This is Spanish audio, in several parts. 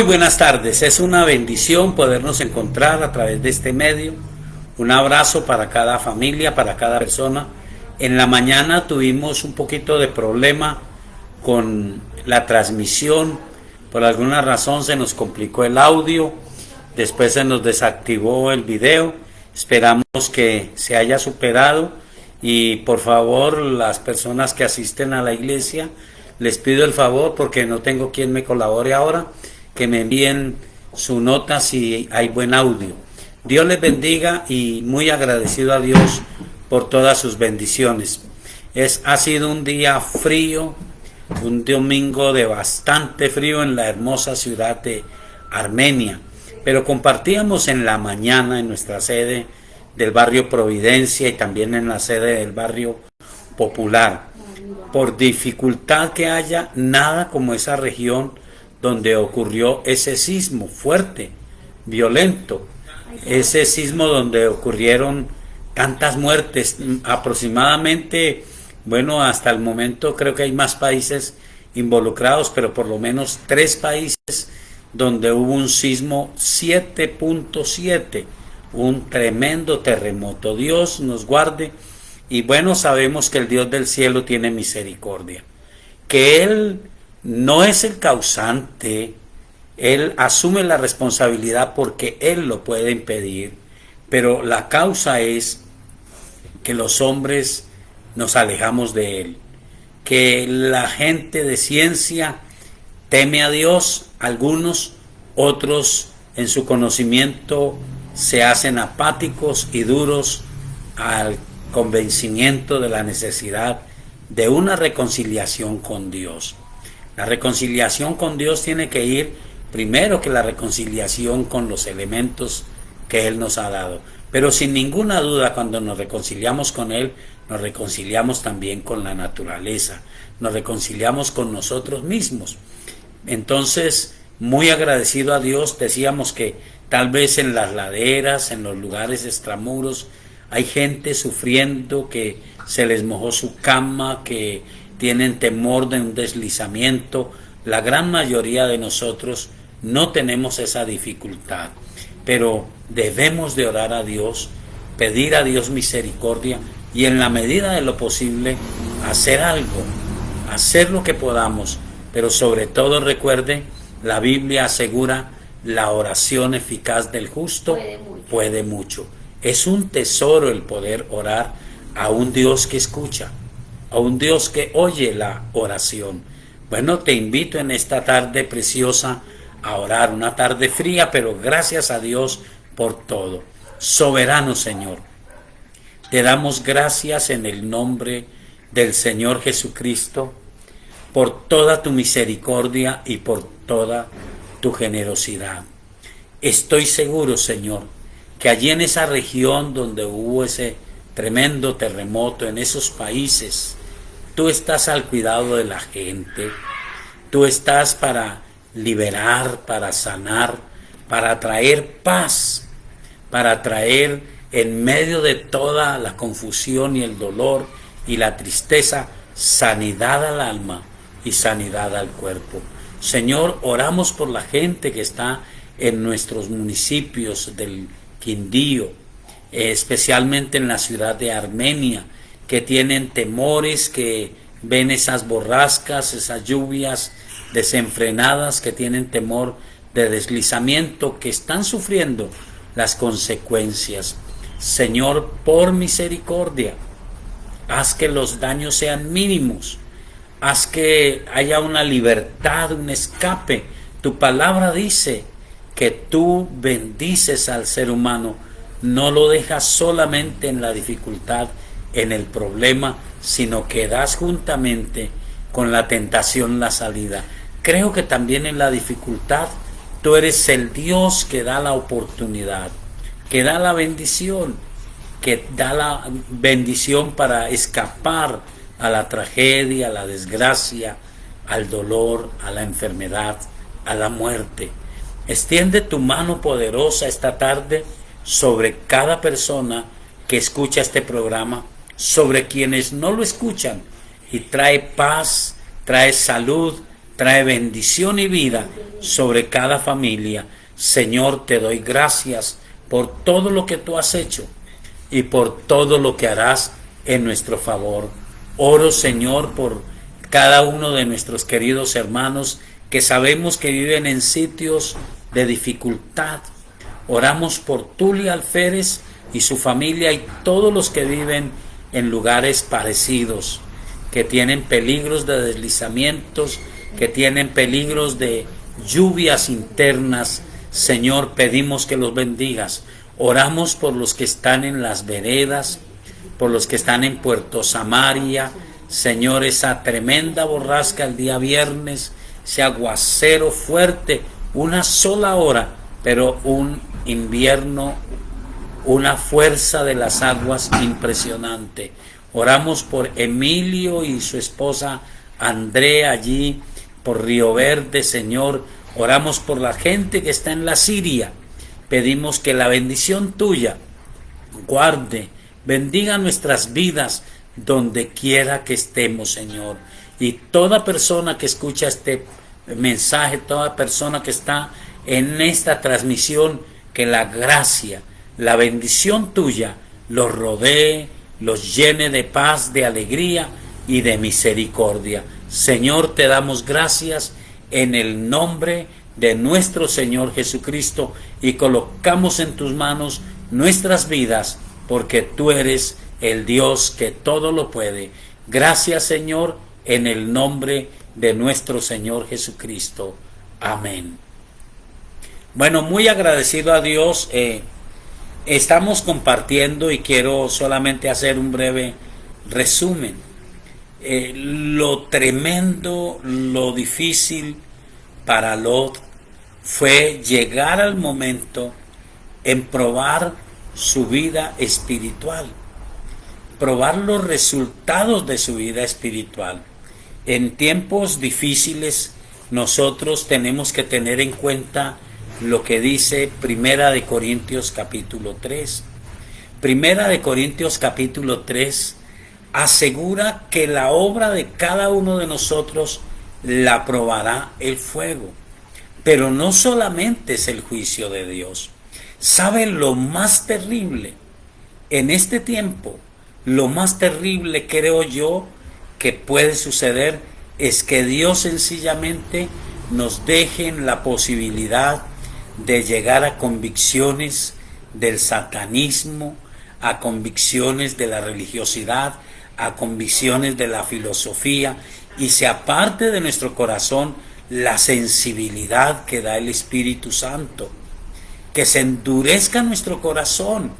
Muy buenas tardes, es una bendición podernos encontrar a través de este medio. Un abrazo para cada familia, para cada persona. En la mañana tuvimos un poquito de problema con la transmisión, por alguna razón se nos complicó el audio, después se nos desactivó el video. Esperamos que se haya superado y por favor las personas que asisten a la iglesia, les pido el favor, porque no tengo quien me colabore ahora, que me envíen su nota si hay buen audio. Dios les bendiga y muy agradecido a Dios por todas sus bendiciones. Ha sido un día frío, un domingo de bastante frío en la hermosa ciudad de Armenia, pero compartíamos en la mañana en nuestra sede del barrio Providencia y también en la sede del barrio Popular. Por dificultad que haya, nada como esa región donde ocurrió ese sismo fuerte, violento, ese sismo donde ocurrieron tantas muertes, aproximadamente, bueno, hasta el momento creo que hay más países involucrados, pero por lo menos 3 países donde hubo un sismo 7.7, un tremendo terremoto. Dios nos guarde. Y bueno, sabemos que el Dios del cielo tiene misericordia, que Él no es el causante, Él asume la responsabilidad porque Él lo puede impedir, pero la causa es que los hombres nos alejamos de Él, que la gente de ciencia teme a Dios, algunos, otros en su conocimiento se hacen apáticos y duros al convencimiento de la necesidad de una reconciliación con Dios. La reconciliación con Dios tiene que ir primero que la reconciliación con los elementos que Él nos ha dado. Pero sin ninguna duda, cuando nos reconciliamos con Él, nos reconciliamos también con la naturaleza, nos reconciliamos con nosotros mismos. Entonces, muy agradecido a Dios, decíamos que tal vez en las laderas, en los lugares extramuros, hay gente sufriendo, que se les mojó su cama, que tienen temor de un deslizamiento. La gran mayoría de nosotros no tenemos esa dificultad, pero debemos de orar a Dios, pedir a Dios misericordia y en la medida de lo posible hacer algo, hacer lo que podamos, pero sobre todo recuerde, la Biblia asegura, la oración eficaz del justo puede mucho. Es un tesoro el poder orar a un Dios que escucha, a un Dios que oye la oración. Bueno, te invito en esta tarde preciosa a orar, una tarde fría, pero gracias a Dios por todo. Soberano Señor, te damos gracias en el nombre del Señor Jesucristo por toda tu misericordia y por toda tu generosidad. Estoy seguro, Señor, que allí en esa región donde hubo ese tremendo terremoto, en esos países, tú estás al cuidado de la gente, tú estás para liberar, para sanar, para traer paz, para traer en medio de toda la confusión y el dolor y la tristeza, sanidad al alma y sanidad al cuerpo. Señor, oramos por la gente que está en nuestros municipios del Quindío, especialmente en la ciudad de Armenia, que tienen temores, que ven esas borrascas, esas lluvias desenfrenadas, que tienen temor de deslizamiento, que están sufriendo las consecuencias. Señor, por misericordia, haz que los daños sean mínimos, haz que haya una libertad, un escape. Tu palabra dice que tú bendices al ser humano, no lo dejas solamente en la dificultad, en el problema, sino que das juntamente con la tentación la salida. Creo que también en la dificultad tú eres el Dios que da la oportunidad, que da la bendición, para escapar a la tragedia, a la desgracia, al dolor, a la enfermedad, a la muerte. Extiende tu mano poderosa esta tarde sobre cada persona que escucha este programa, sobre quienes no lo escuchan, y trae paz, trae salud, trae bendición y vida sobre cada familia. Señor, te doy gracias por todo lo que tú has hecho y por todo lo que harás en nuestro favor. Oro, Señor, por cada uno de nuestros queridos hermanos que sabemos que viven en sitios de dificultad. Oramos por Tulia Alférez y su familia y todos los que viven en lugares parecidos, que tienen peligros de deslizamientos, que tienen peligros de lluvias internas. Señor, pedimos que los bendigas. Oramos por los que están en las veredas, por los que están en Puerto Samaria. Señor, esa tremenda borrasca el día viernes, ese aguacero fuerte, una sola hora, pero un invierno, una fuerza de las aguas impresionante. Oramos por Emilio y su esposa Andrea allí por Río Verde, Señor. Oramos por la gente que está en la Siria. Pedimos que la bendición tuya guarde, bendiga nuestras vidas donde quiera que estemos, Señor. Y toda persona que escucha este mensaje, toda persona que está en esta transmisión, que la gracia, la bendición tuya los rodee, los llene de paz, de alegría y de misericordia. Señor, te damos gracias en el nombre de nuestro Señor Jesucristo y colocamos en tus manos nuestras vidas, porque tú eres el Dios que todo lo puede. Gracias, Señor, en el nombre de nuestro Señor Jesucristo. Amén. Bueno, muy agradecido a Dios. Estamos compartiendo y quiero solamente hacer un breve resumen. Lo tremendo, lo difícil para Lot fue llegar al momento en probar su vida espiritual, probar los resultados de su vida espiritual. En tiempos difíciles nosotros tenemos que tener en cuenta lo que dice Primera de Corintios capítulo 3. Primera de Corintios capítulo 3 asegura que la obra de cada uno de nosotros la probará el fuego. Pero no solamente es el juicio de Dios. ¿Sabe lo más terrible? En este tiempo, lo más terrible, creo yo, que puede suceder es que Dios sencillamente nos deje en la posibilidad de llegar a convicciones del satanismo, a convicciones de la religiosidad, a convicciones de la filosofía, y se aparte de nuestro corazón la sensibilidad que da el Espíritu Santo, que se endurezca nuestro corazón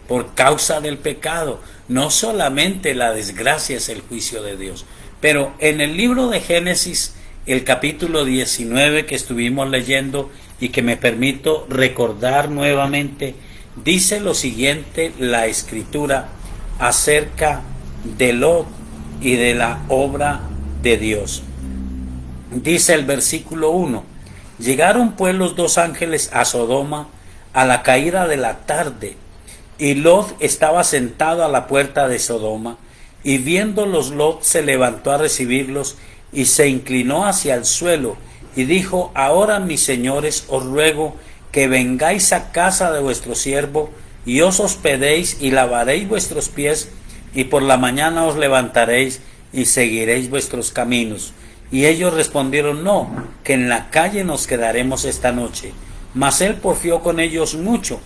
por causa del pecado. No solamente la desgracia es el juicio de Dios, pero en el libro de Génesis, el capítulo 19 que estuvimos leyendo y que me permito recordar nuevamente, dice lo siguiente la Escritura acerca de Lot y de la obra de Dios. Dice el versículo 1: llegaron pues los dos ángeles a Sodoma a la caída de la tarde, y Lot estaba sentado a la puerta de Sodoma, y viéndolos Lot se levantó a recibirlos, y se inclinó hacia el suelo, y dijo: ahora, mis señores, os ruego que vengáis a casa de vuestro siervo, y os hospedéis, y lavaréis vuestros pies, y por la mañana os levantaréis, y seguiréis vuestros caminos. Y ellos respondieron: no, que en la calle nos quedaremos esta noche. Mas él porfió con ellos mucho,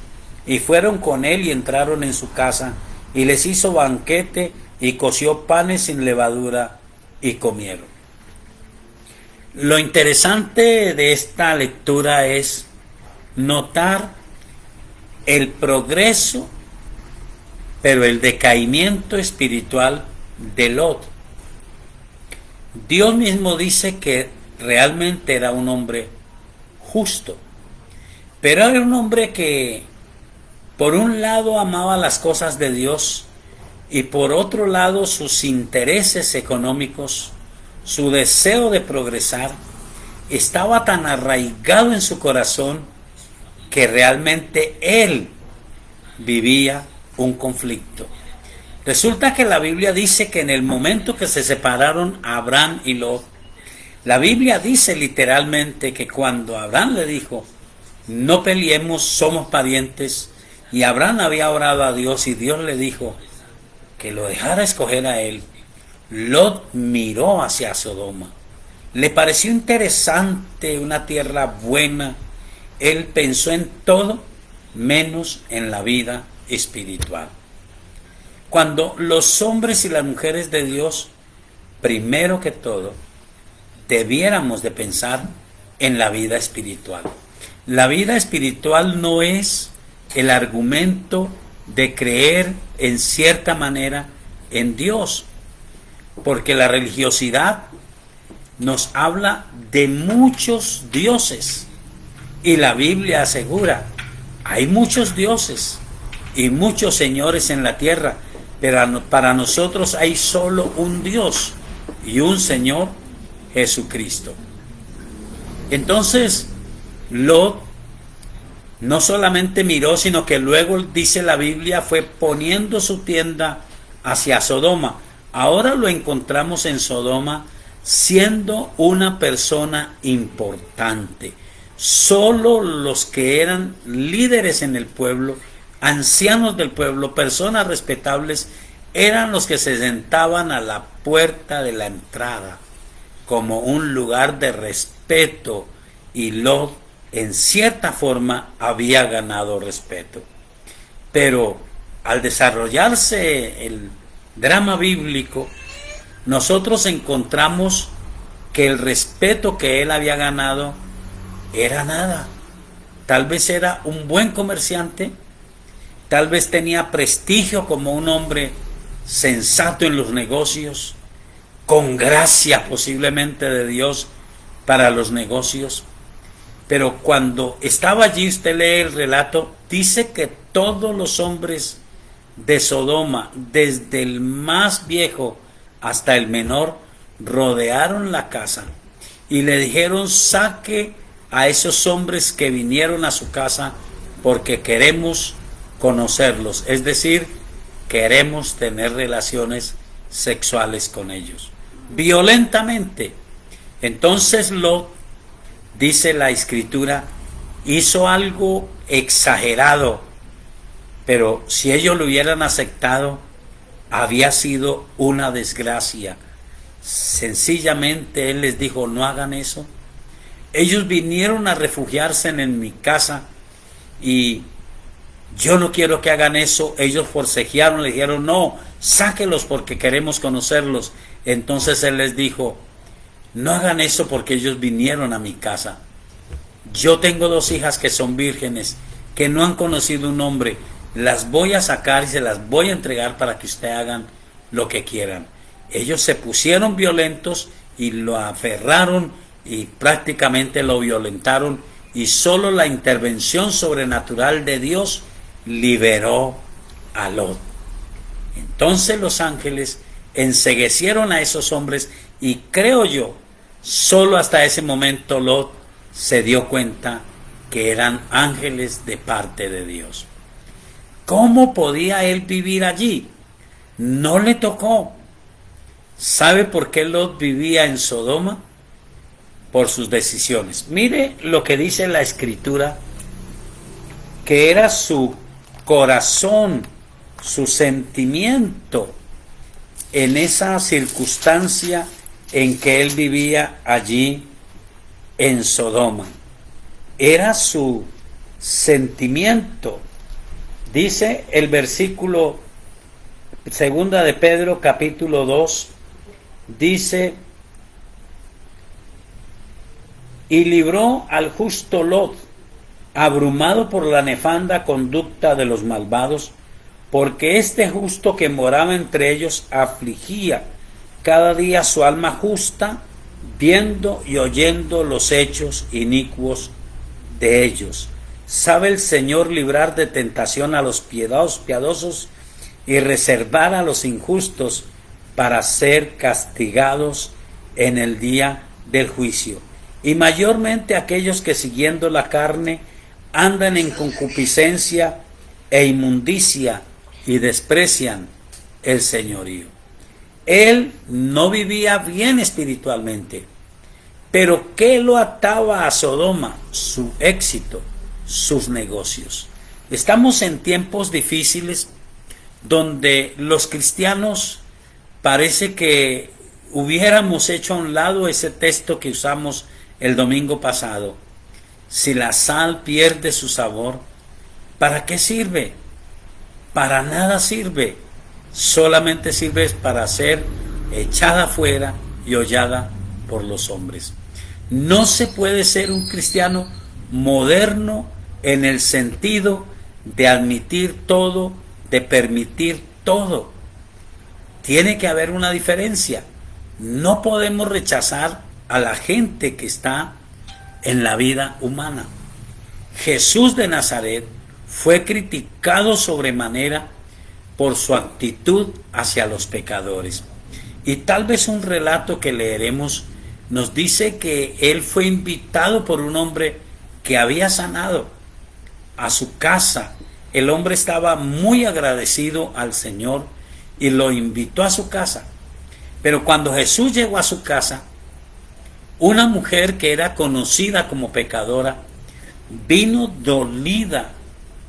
y fueron con él y entraron en su casa, y les hizo banquete, y coció panes sin levadura, y comieron. Lo interesante de esta lectura es notar el progreso, pero el decaimiento espiritual de Lot. Dios mismo dice que realmente era un hombre justo, pero era un hombre que por un lado amaba las cosas de Dios y por otro lado sus intereses económicos, su deseo de progresar, estaba tan arraigado en su corazón que realmente él vivía un conflicto. Resulta que la Biblia dice que en el momento que se separaron Abraham y Lot, La Biblia dice literalmente que cuando Abraham le dijo, no peleemos, somos parientes, y Abraham había orado a Dios y Dios le dijo que lo dejara escoger a él, Lot miró hacia Sodoma. Le pareció interesante, una tierra buena. Él pensó en todo menos en la vida espiritual. Cuando los hombres y las mujeres de Dios, primero que todo, debiéramos de pensar en la vida espiritual. La vida espiritual no es el argumento de creer en cierta manera en Dios, porque la religiosidad nos habla de muchos dioses y la Biblia asegura, hay muchos dioses y muchos señores en la tierra, pero para nosotros hay solo un Dios y un Señor, Jesucristo. Entonces, Lot no solamente miró, sino que luego, dice la Biblia, fue poniendo su tienda hacia Sodoma. Ahora lo encontramos en Sodoma siendo una persona importante. Solo los que eran líderes en el pueblo, ancianos del pueblo, personas respetables, eran los que se sentaban a la puerta de la entrada como un lugar de respeto, y Lot en cierta forma había ganado respeto. Pero al desarrollarse el drama bíblico, nosotros encontramos que el respeto que él había ganado era nada. Tal vez era un buen comerciante, tal vez tenía prestigio como un hombre sensato en los negocios, con gracia posiblemente de Dios para los negocios. Pero cuando estaba allí, usted lee el relato, dice que todos los hombres de Sodoma, desde el más viejo hasta el menor, rodearon la casa y le dijeron, saque a esos hombres que vinieron a su casa porque queremos conocerlos, es decir, queremos tener relaciones sexuales con ellos, violentamente. Entonces Lot, dice la escritura, hizo algo exagerado, pero si ellos lo hubieran aceptado, había sido una desgracia. Sencillamente él les dijo, no hagan eso. Ellos vinieron a refugiarse en mi casa y yo no quiero que hagan eso. Ellos forcejearon, le dijeron, no, sáquelos porque queremos conocerlos. Entonces él les dijo, no hagan eso porque ellos vinieron a mi casa. Yo tengo 2 hijas que son vírgenes, que no han conocido un hombre. Las voy a sacar y se las voy a entregar para que ustedes hagan lo que quieran. Ellos se pusieron violentos y lo aferraron y prácticamente lo violentaron, y solo la intervención sobrenatural de Dios liberó a Lot. Entonces los ángeles enceguecieron a esos hombres, y creo yo, solo hasta ese momento Lot se dio cuenta que eran ángeles de parte de Dios. ¿Cómo podía él vivir allí? No le tocó. ¿Sabe por qué Lot vivía en Sodoma? Por sus decisiones. Mire lo que dice la escritura, que era su corazón, su sentimiento en esa circunstancia en que él vivía allí en Sodoma. Era su sentimiento. Dice el versículo 2 de Pedro capítulo 2, dice, y libró al justo Lot, abrumado por la nefanda conducta de los malvados, porque este justo que moraba entre ellos afligía cada día su alma justa, viendo y oyendo los hechos inicuos de ellos. Sabe el Señor librar de tentación a los piadosos y reservar a los injustos para ser castigados en el día del juicio. Y mayormente aquellos que siguiendo la carne andan en concupiscencia e inmundicia y desprecian el señorío. Él no vivía bien espiritualmente. Pero ¿qué lo ataba a Sodoma? Su éxito, sus negocios. Estamos en tiempos difíciles donde los cristianos parece que hubiéramos hecho a un lado ese texto que usamos el domingo pasado. Si la sal pierde su sabor, ¿para qué sirve? Para nada sirve. Solamente sirve para ser echada fuera y hollada por los hombres. No se puede ser un cristiano moderno en el sentido de admitir todo, de permitir todo. Tiene que haber una diferencia. No podemos rechazar a la gente que está en la vida humana. Jesús de Nazaret fue criticado sobremanera por su actitud hacia los pecadores. Y tal vez un relato que leeremos nos dice que él fue invitado por un hombre que había sanado a su casa. El hombre estaba muy agradecido al Señor y lo invitó a su casa. Pero cuando Jesús llegó a su casa, una mujer que era conocida como pecadora vino dolida,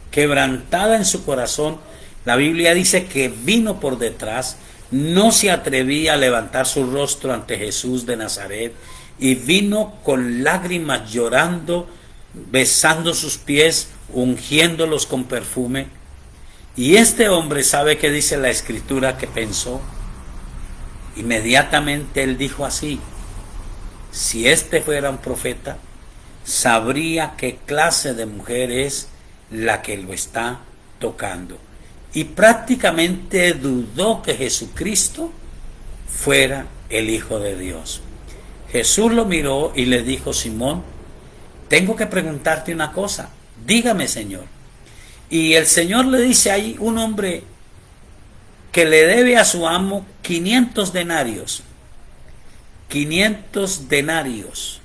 quebrantada en su corazón. La Biblia dice que vino por detrás, no se atrevía a levantar su rostro ante Jesús de Nazaret y vino con lágrimas, llorando, besando sus pies, ungiéndolos con perfume. Y este hombre, ¿sabe qué dice la Escritura que pensó? Inmediatamente él dijo así: si este fuera un profeta, sabría qué clase de mujer es la que lo está tocando. Y prácticamente dudó que Jesucristo fuera el Hijo de Dios. Jesús lo miró y le dijo: Simón, tengo que preguntarte una cosa. Dígame, Señor. Y el Señor le dice: hay un hombre que le debe a su amo 500 denarios. 500 denarios.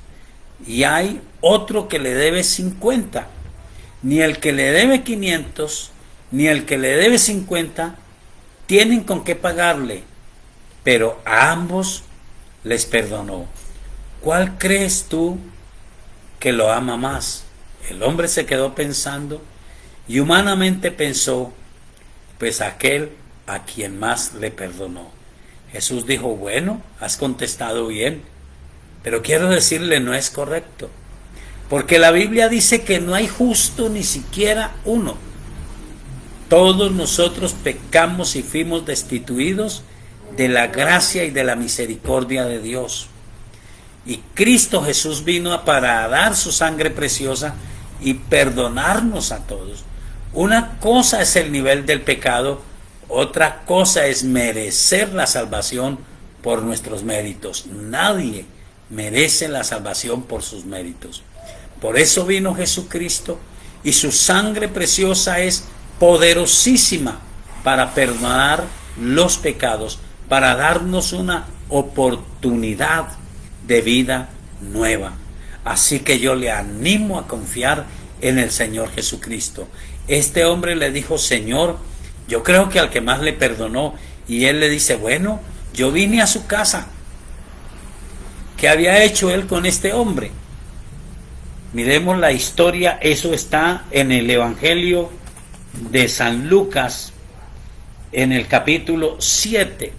Y hay otro que le debe 50. Ni el que le debe 500, ni el que le debe 50 tienen con qué pagarle, pero a ambos les perdonó. ¿Cuál crees tú que lo ama más? El hombre se quedó pensando y humanamente pensó: pues aquel a quien más le perdonó. Jesús dijo: bueno, has contestado bien, pero quiero decirle, no es correcto, porque la Biblia dice que no hay justo ni siquiera uno. Todos nosotros pecamos y fuimos destituidos de la gracia y de la misericordia de Dios. Y Cristo Jesús vino para dar su sangre preciosa y perdonarnos a todos. Una cosa es el nivel del pecado, otra cosa es merecer la salvación por nuestros méritos. Nadie merece la salvación por sus méritos. Por eso vino Jesucristo y su sangre preciosa es poderosísima para perdonar los pecados, para darnos una oportunidad de vida nueva. Así que yo le animo a confiar en el Señor Jesucristo. Este hombre le dijo: Señor, yo creo que al que más le perdonó. Y él le dice: bueno, yo vine a su casa. ¿Qué había hecho él con este hombre? Miremos la historia. Eso está en el Evangelio de San Lucas, en el capítulo 7.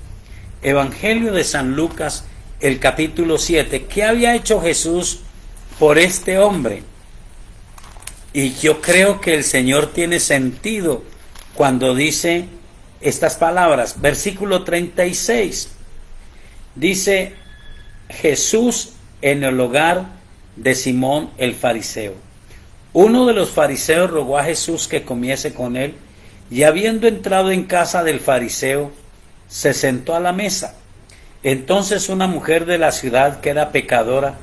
Evangelio de San Lucas, el capítulo 7. ¿Qué había hecho Jesús por este hombre? Y yo creo que el Señor tiene sentido cuando dice estas palabras. Versículo 36. Dice: Jesús en el hogar de Simón el fariseo. Uno de los fariseos rogó a Jesús que comiese con él, y habiendo entrado en casa del fariseo, se sentó a la mesa. Entonces una mujer de la ciudad, que era pecadora,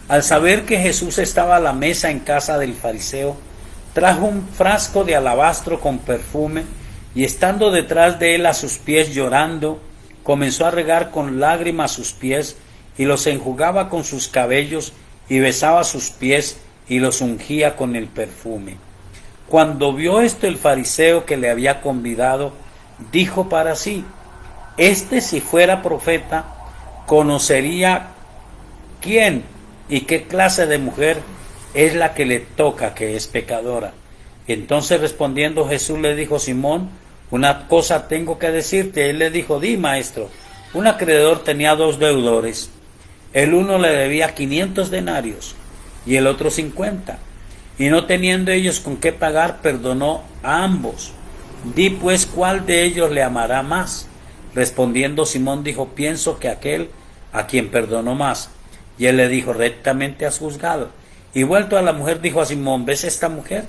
al saber que Jesús estaba a la mesa en casa del fariseo, trajo un frasco de alabastro con perfume, y estando detrás de él a sus pies llorando, comenzó a regar con lágrimas sus pies, y los enjugaba con sus cabellos, y besaba sus pies, y los ungía con el perfume. Cuando vio esto el fariseo que le había convidado, dijo para sí: este, si fuera profeta, conocería quién ¿Y qué clase de mujer es la que le toca, que es pecadora? Entonces respondiendo Jesús le dijo: Simón, una cosa tengo que decirte. Él le dijo: di, maestro. Un acreedor tenía 2 deudores. El uno le debía 500 denarios y el otro 50. Y no teniendo ellos con qué pagar, perdonó a ambos. Di pues, ¿cuál de ellos le amará más? Respondiendo Simón dijo: pienso que aquel a quien perdonó más. Y él le dijo: rectamente has juzgado. Y vuelto a la mujer dijo a Simón: ¿ves esta mujer?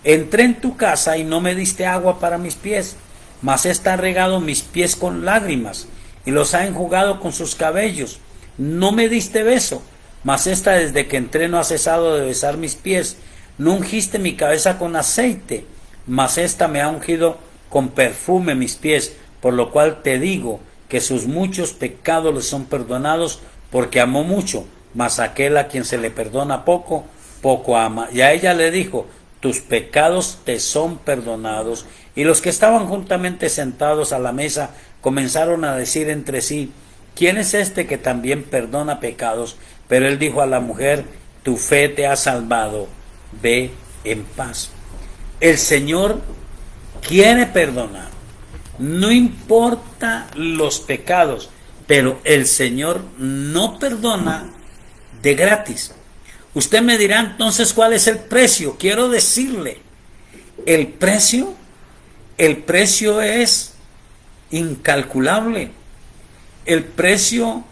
Entré en tu casa y no me diste agua para mis pies, mas ésta ha regado mis pies con lágrimas y los ha enjugado con sus cabellos. No me diste beso, mas ésta desde que entré no ha cesado de besar mis pies. No ungiste mi cabeza con aceite, mas ésta me ha ungido con perfume mis pies, por lo cual te digo que sus muchos pecados le son perdonados, porque amó mucho, mas aquel a quien se le perdona poco, poco ama. Y a ella le dijo: tus pecados te son perdonados. Y los que estaban juntamente sentados a la mesa comenzaron a decir entre sí: ¿quién es este que también perdona pecados? Pero él dijo a la mujer: tu fe te ha salvado, ve en paz. El Señor quiere perdonar, no importa los pecados, pero el Señor no perdona de gratis. Usted me dirá entonces, ¿cuál es el precio? Quiero decirle, el precio es incalculable, el precio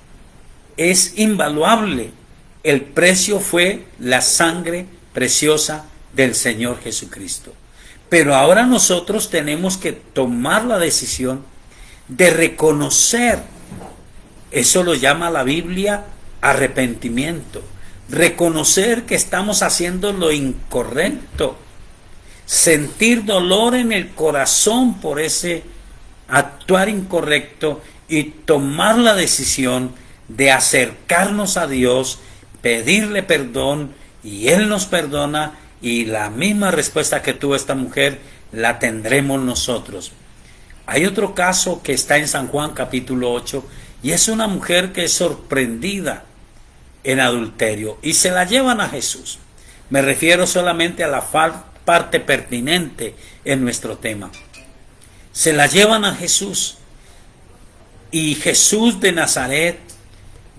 es invaluable. El precio fue la sangre preciosa del Señor Jesucristo. Pero ahora nosotros tenemos que tomar la decisión de reconocer, eso lo llama la Biblia arrepentimiento, reconocer que estamos haciendo lo incorrecto, sentir dolor en el corazón por ese actuar incorrecto y tomar la decisión de acercarnos a Dios, pedirle perdón, y Él nos perdona, y la misma respuesta que tuvo esta mujer la tendremos nosotros. Hay otro caso que está en San Juan capítulo 8, y es una mujer que es sorprendida en adulterio y se la llevan a Jesús. Me refiero solamente a la parte pertinente en nuestro tema. Se la llevan a Jesús, y Jesús de Nazaret,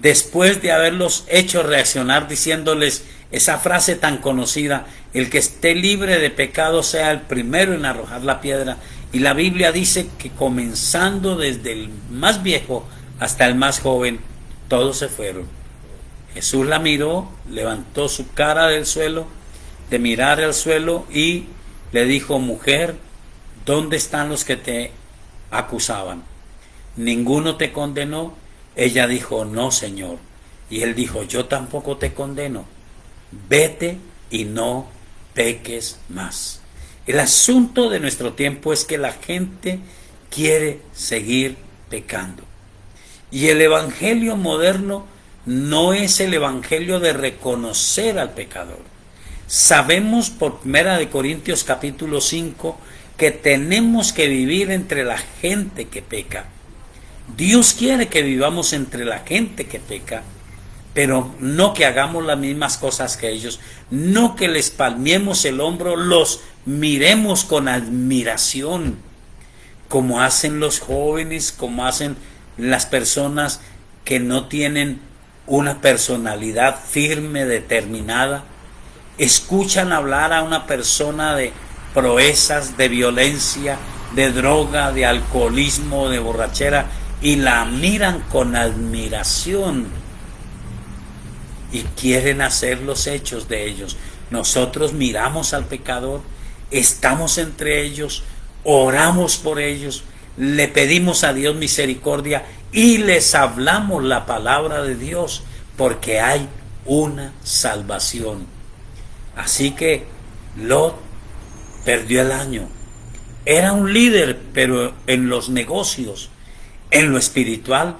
después de haberlos hecho reaccionar diciéndoles esa frase tan conocida: el que esté libre de pecado sea el primero en arrojar la piedra. Y la Biblia dice que comenzando desde el más viejo hasta el más joven, todos se fueron. Jesús la miró, levantó su cara del suelo, de mirar al suelo, y le dijo: mujer, ¿dónde están los que te acusaban? ¿Ninguno te condenó? Ella dijo: no, Señor. Y él dijo: yo tampoco te condeno. Vete y no peques más. El asunto de nuestro tiempo es que la gente quiere seguir pecando. Y el evangelio moderno no es el evangelio de reconocer al pecador. Sabemos por 1 Corintios capítulo 5 que tenemos que vivir entre la gente que peca. Dios quiere que vivamos entre la gente que peca, pero no que hagamos las mismas cosas que ellos, no que les palmemos el hombro, los miremos con admiración, como hacen los jóvenes, como hacen las personas que no tienen una personalidad firme, determinada. Escuchan hablar a una persona de proezas, de violencia, de droga, de alcoholismo, de borrachera, y la miran con admiración y quieren hacer los hechos de ellos. Nosotros miramos al pecador, estamos entre ellos, oramos por ellos, le pedimos a Dios misericordia y les hablamos la palabra de Dios, porque hay una salvación. Así que Lot perdió el año. Era un líder, pero en los negocios, en lo espiritual,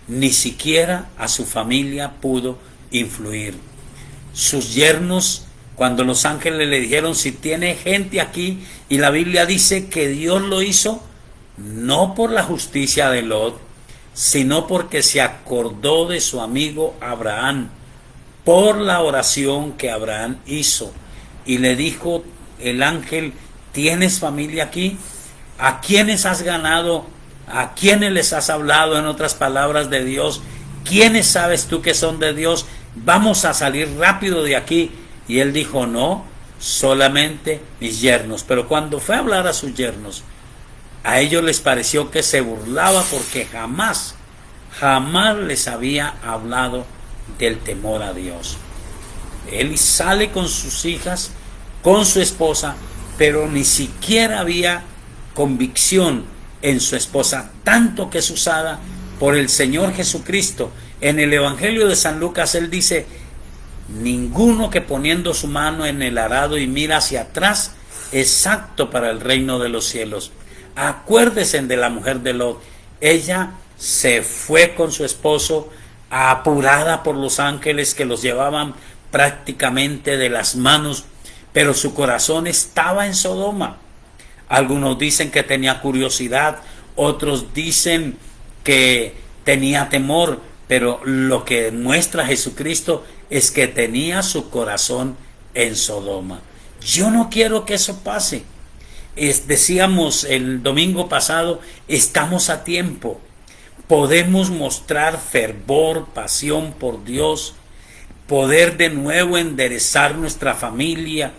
ni siquiera a su familia pudo influir. Sus yernos, cuando los ángeles le dijeron: si tiene gente aquí, y la Biblia dice que Dios lo hizo no por la justicia de Lot, sino porque se acordó de su amigo Abraham. por la oración que Abraham hizo. Y le dijo el ángel: ¿tienes familia aquí? ¿A quiénes has ganado? ¿A quiénes les has hablado, en otras palabras, de Dios? ¿Quiénes sabes tú que son de Dios? Vamos a salir rápido de aquí. Y él dijo: no, solamente mis yernos. Pero cuando fue a hablar a sus yernos, a ellos les pareció que se burlaba, porque jamás les había hablado del temor a Dios. Él sale con sus hijas, con su esposa, pero ni siquiera había convicción en su esposa, tanto que es usada por el Señor Jesucristo. En el Evangelio de San Lucas él dice: ninguno que poniendo su mano en el arado y mira hacia atrás es apto para el reino de los cielos. Acuérdense de la mujer de Lot. Ella se fue con su esposo, apurada por los ángeles que los llevaban prácticamente de las manos, pero su corazón estaba en Sodoma. Algunos dicen que tenía curiosidad, otros dicen que tenía temor, pero lo que muestra Jesucristo es que tenía su corazón en Sodoma. Yo no quiero que eso pase. Decíamos el domingo pasado, estamos a tiempo. Podemos mostrar fervor, pasión por Dios, poder de nuevo enderezar nuestra familia,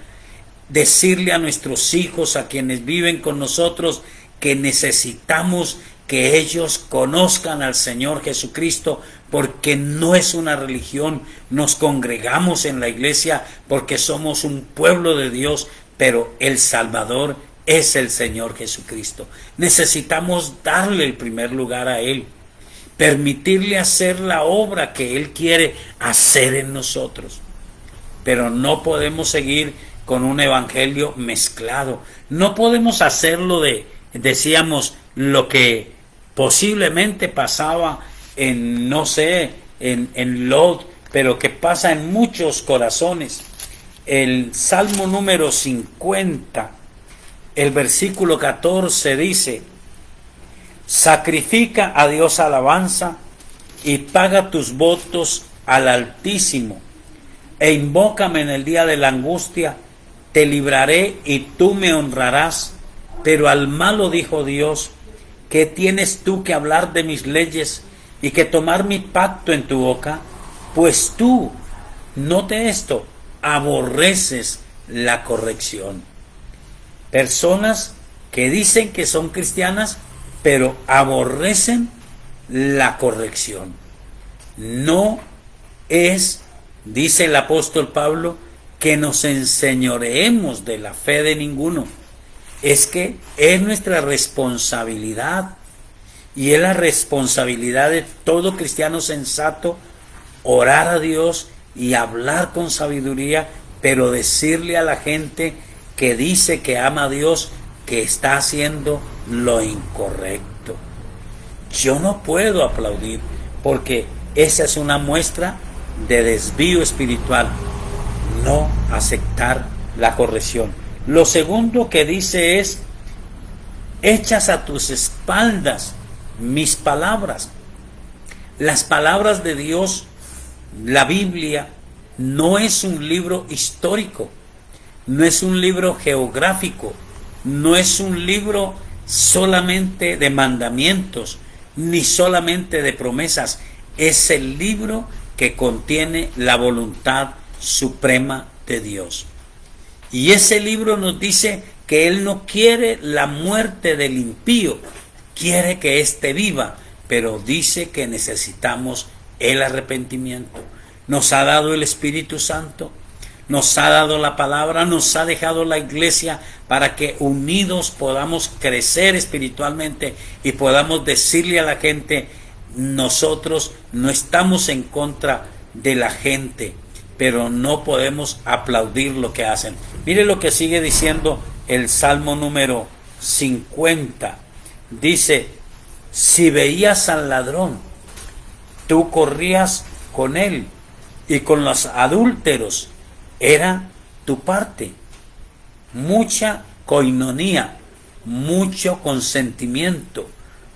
decirle a nuestros hijos, a quienes viven con nosotros, que necesitamos que ellos conozcan al Señor Jesucristo, porque no es una religión. Nos congregamos en la iglesia porque somos un pueblo de Dios, pero el Salvador es el Señor Jesucristo. Necesitamos darle el primer lugar a Él, permitirle hacer la obra que Él quiere hacer en nosotros. Pero no podemos seguir con un evangelio mezclado. No podemos hacerlo decíamos, lo que posiblemente pasaba en, no sé, en Lot, pero que pasa en muchos corazones. El Salmo número 50, el versículo 14 dice: sacrifica a Dios alabanza y paga tus votos al Altísimo, e invócame en el día de la angustia, te libraré y tú me honrarás. Pero al malo dijo Dios: ¿qué tienes tú que hablar de mis leyes y que tomar mi pacto en tu boca? Pues tú, note esto, aborreces la corrección. Personas que dicen que son cristianas, pero aborrecen la corrección. No es, dice el apóstol Pablo, que nos enseñoreemos de la fe de ninguno. Es que es nuestra responsabilidad, y es la responsabilidad de todo cristiano sensato, orar a Dios y hablar con sabiduría, pero decirle a la gente que dice que ama a Dios que está haciendo lo incorrecto. Yo no puedo aplaudir, porque esa es una muestra de desvío espiritual, no aceptar la corrección. Lo segundo que dice es: echas a tus espaldas mis palabras. Las palabras de Dios, la Biblia, no es un libro histórico, no es un libro geográfico, no es un libro solamente de mandamientos, ni solamente de promesas. Es el libro que contiene la voluntad suprema de Dios. Y ese libro nos dice que Él no quiere la muerte del impío, quiere que éste viva, pero dice que necesitamos el arrepentimiento. Nos ha dado el Espíritu Santo, nos ha dado la palabra, nos ha dejado la iglesia para que unidos podamos crecer espiritualmente y podamos decirle a la gente: nosotros no estamos en contra de la gente, pero no podemos aplaudir lo que hacen. Mire lo que sigue diciendo el Salmo número 50. Dice: si veías al ladrón, tú corrías con él, y con los adúlteros era tu parte. Mucha coinonía, mucho consentimiento,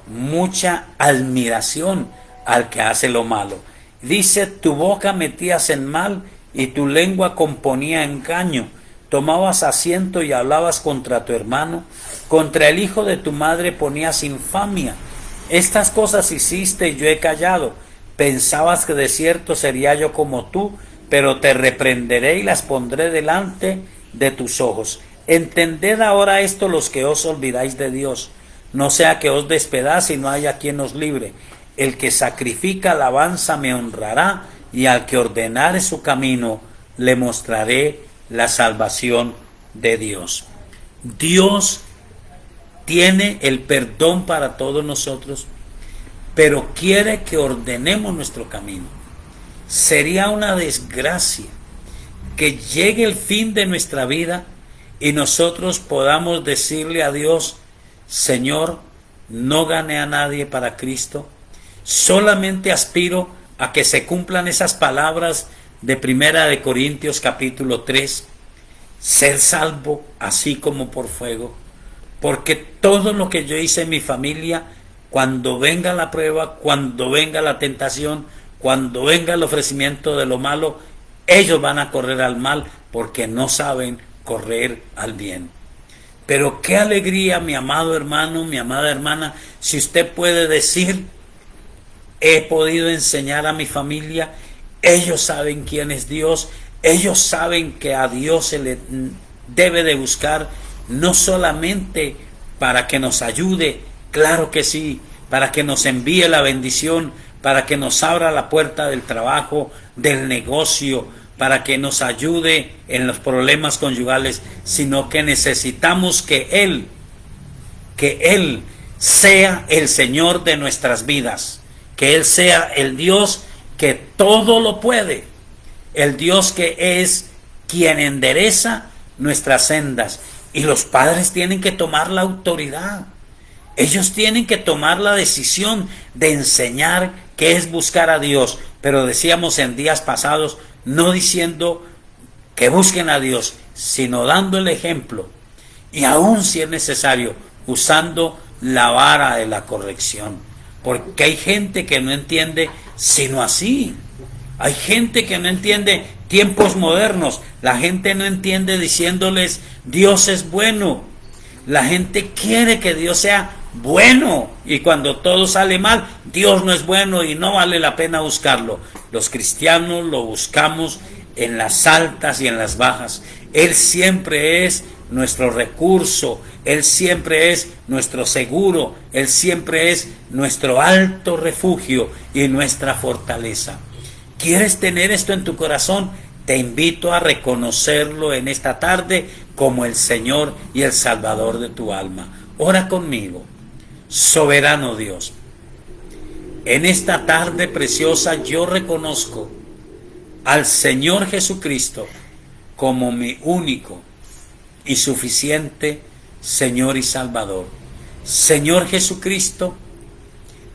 mucha admiración al que hace lo malo. Dice, tu boca metías en mal y tu lengua componía engaño. Tomabas asiento y hablabas contra tu hermano, contra el hijo de tu madre ponías infamia. Estas cosas hiciste y yo he callado. Pensabas que de cierto sería yo como tú, pero te reprenderé y las pondré delante de tus ojos. Entended ahora esto los que os olvidáis de Dios, no sea que os despedace y no haya quien os libre. El que sacrifica alabanza me honrará, y al que ordenare su camino le mostraré la salvación de Dios. Dios tiene el perdón para todos nosotros, pero quiere que ordenemos nuestro camino. Sería una desgracia que llegue el fin de nuestra vida y nosotros podamos decirle a Dios, Señor, no gané a nadie para Cristo, solamente aspiro a que se cumplan esas palabras de Primera de Corintios capítulo 3, ser salvo así como por fuego, porque todo lo que yo hice en mi familia, cuando venga la prueba, cuando venga la tentación, cuando venga el ofrecimiento de lo malo, ellos van a correr al mal porque no saben correr al bien. Pero qué alegría, mi amado hermano, mi amada hermana, si usted puede decir, he podido enseñar a mi familia, ellos saben quién es Dios, ellos saben que a Dios se le debe de buscar, no solamente para que nos ayude, claro que sí, para que nos envíe la bendición, para que nos abra la puerta del trabajo, del negocio, para que nos ayude en los problemas conyugales, sino que necesitamos que Él sea el Señor de nuestras vidas, que Él sea el Dios que todo lo puede, el Dios que es quien endereza nuestras sendas. Y los padres tienen que tomar la autoridad. Ellos tienen que tomar la decisión de enseñar qué es buscar a Dios. Pero decíamos en días pasados, no diciendo que busquen a Dios, sino dando el ejemplo. Y aún si es necesario, usando la vara de la corrección. Porque hay gente que no entiende sino así. Hay gente que no entiende tiempos modernos. La gente no entiende diciéndoles Dios es bueno. La gente quiere que Dios sea bueno, y cuando todo sale mal, Dios no es bueno y no vale la pena buscarlo. Los cristianos lo buscamos en las altas y en las bajas. Él siempre es nuestro recurso, Él siempre es nuestro seguro, Él siempre es nuestro alto refugio y nuestra fortaleza. ¿Quieres tener esto en tu corazón? Te invito a reconocerlo en esta tarde como el Señor y el Salvador de tu alma. Ora conmigo. Soberano Dios, en esta tarde preciosa yo reconozco al Señor Jesucristo como mi único y suficiente Señor y Salvador. Señor Jesucristo,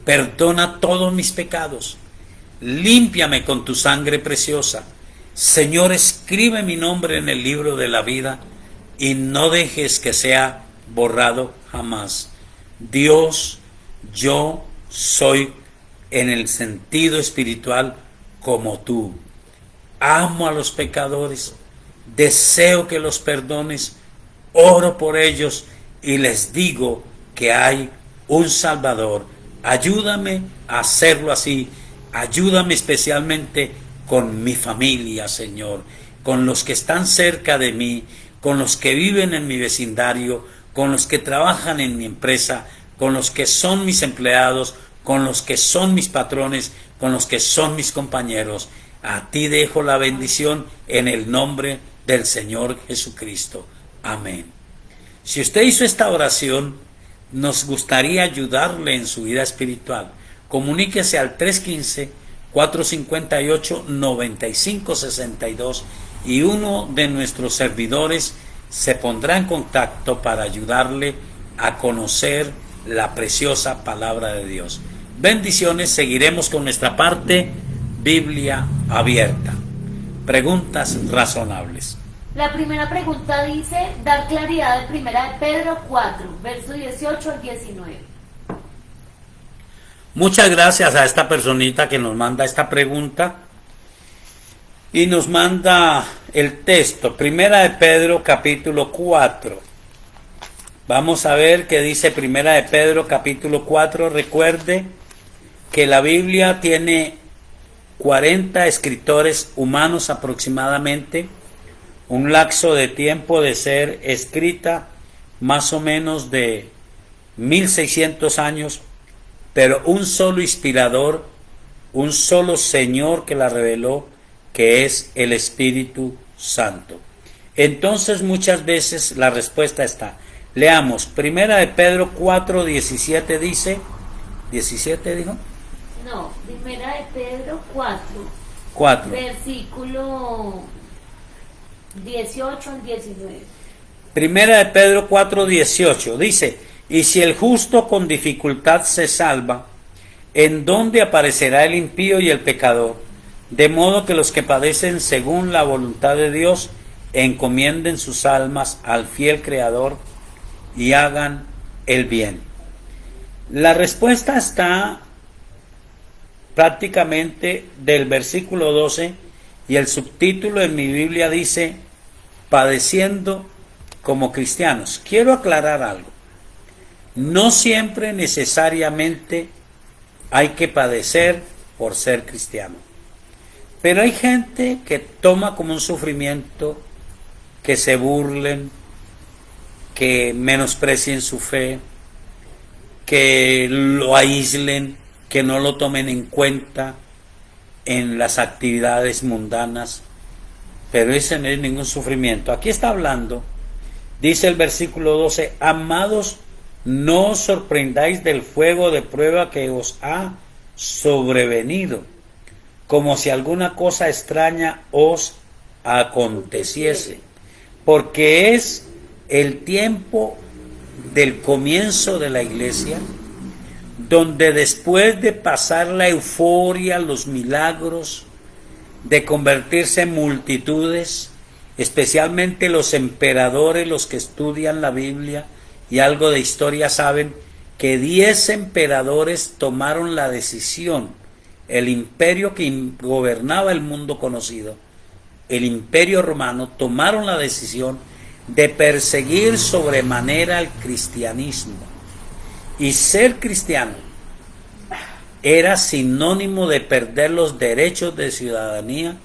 perdona todos mis pecados, límpiame con tu sangre preciosa. Señor, escribe mi nombre en el libro de la vida y no dejes que sea borrado jamás. Dios, yo soy en el sentido espiritual como tú. Amo a los pecadores, deseo que los perdones, oro por ellos y les digo que hay un Salvador. Ayúdame a hacerlo así, ayúdame especialmente con mi familia, Señor, con los que están cerca de mí, con los que viven en mi vecindario, con los que trabajan en mi empresa, con los que son mis empleados, con los que son mis patrones, con los que son mis compañeros. A ti dejo la bendición en el nombre del Señor Jesucristo. Amén. Si usted hizo esta oración, nos gustaría ayudarle en su vida espiritual. Comuníquese al 315-458-9562 y uno de nuestros servidores se pondrá en contacto para ayudarle a conocer la preciosa palabra de Dios. Bendiciones, seguiremos con nuestra parte Biblia abierta. Preguntas razonables. La primera pregunta dice, dar claridad de 1 Pedro 4, verso 18 al 19. Muchas gracias a esta personita que nos manda esta pregunta y nos manda el texto, Primera de Pedro capítulo 4. Vamos a ver qué dice Primera de Pedro capítulo 4. Recuerde que la Biblia tiene 40 escritores humanos aproximadamente, un lapso de tiempo de ser escrita más o menos de 1600 años, pero un solo inspirador, un solo Señor que la reveló, que es el Espíritu Santo. Entonces muchas veces la respuesta está. Leamos, Primera de Pedro 4:17 dice, ¿17 dijo? No, Primera de Pedro 4, 4. versículo 18 al 19. Primera de Pedro 4:18 dice, y si el justo con dificultad se salva, ¿en dónde aparecerá el impío y el pecador? De modo que los que padecen según la voluntad de Dios encomienden sus almas al fiel Creador y hagan el bien. La respuesta está prácticamente del versículo 12 y el subtítulo en mi Biblia dice, padeciendo como cristianos. Quiero aclarar algo. No siempre necesariamente hay que padecer por ser cristiano. Pero hay gente que toma como un sufrimiento que se burlen, que menosprecien su fe, que lo aíslen, que no lo tomen en cuenta en las actividades mundanas. Pero ese no es ningún sufrimiento. Aquí está hablando, dice el versículo 12, amados, no os sorprendáis del fuego de prueba que os ha sobrevenido, como si alguna cosa extraña os aconteciese, porque es el tiempo del comienzo de la iglesia, donde después de pasar la euforia, los milagros, de convertirse en multitudes, especialmente los emperadores, los que estudian la Biblia y algo de historia saben que 10 emperadores tomaron la decisión, el imperio que gobernaba el mundo conocido, el imperio romano, tomaron la decisión de perseguir sobremanera el cristianismo. Y ser cristiano era sinónimo de perder los derechos de ciudadanía,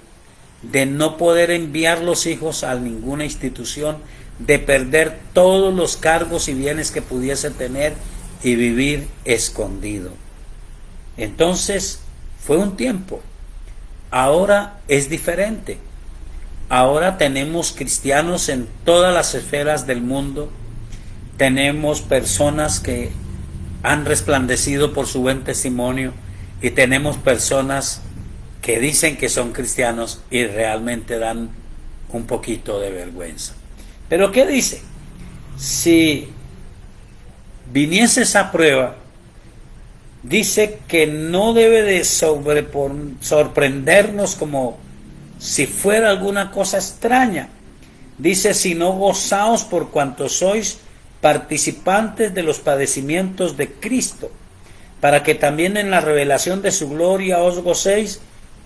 de no poder enviar los hijos a ninguna institución, de perder todos los cargos y bienes que pudiese tener y vivir escondido. Entonces fue un tiempo. Ahora es diferente. Ahora tenemos cristianos en todas las esferas del mundo. Tenemos personas que han resplandecido por su buen testimonio y tenemos personas que dicen que son cristianos y realmente dan un poquito de vergüenza. Pero ¿qué dice? Si viniese esa prueba, dice que no debe de sorprendernos como si fuera alguna cosa extraña. Dice, sino gozaos por cuanto sois participantes de los padecimientos de Cristo, para que también en la revelación de su gloria os gocéis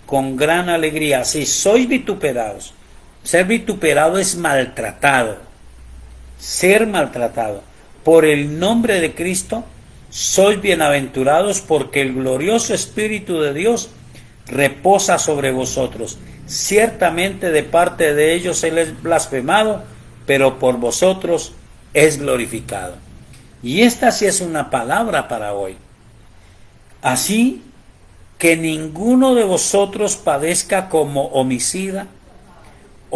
con gran alegría. Si sois vituperados, ser vituperado es maltratado, ser maltratado. Por el nombre de Cristo sois bienaventurados, porque el glorioso Espíritu de Dios reposa sobre vosotros. Ciertamente de parte de ellos Él es blasfemado, pero por vosotros es glorificado. Y esta sí es una palabra para hoy. Así que ninguno de vosotros padezca como homicida,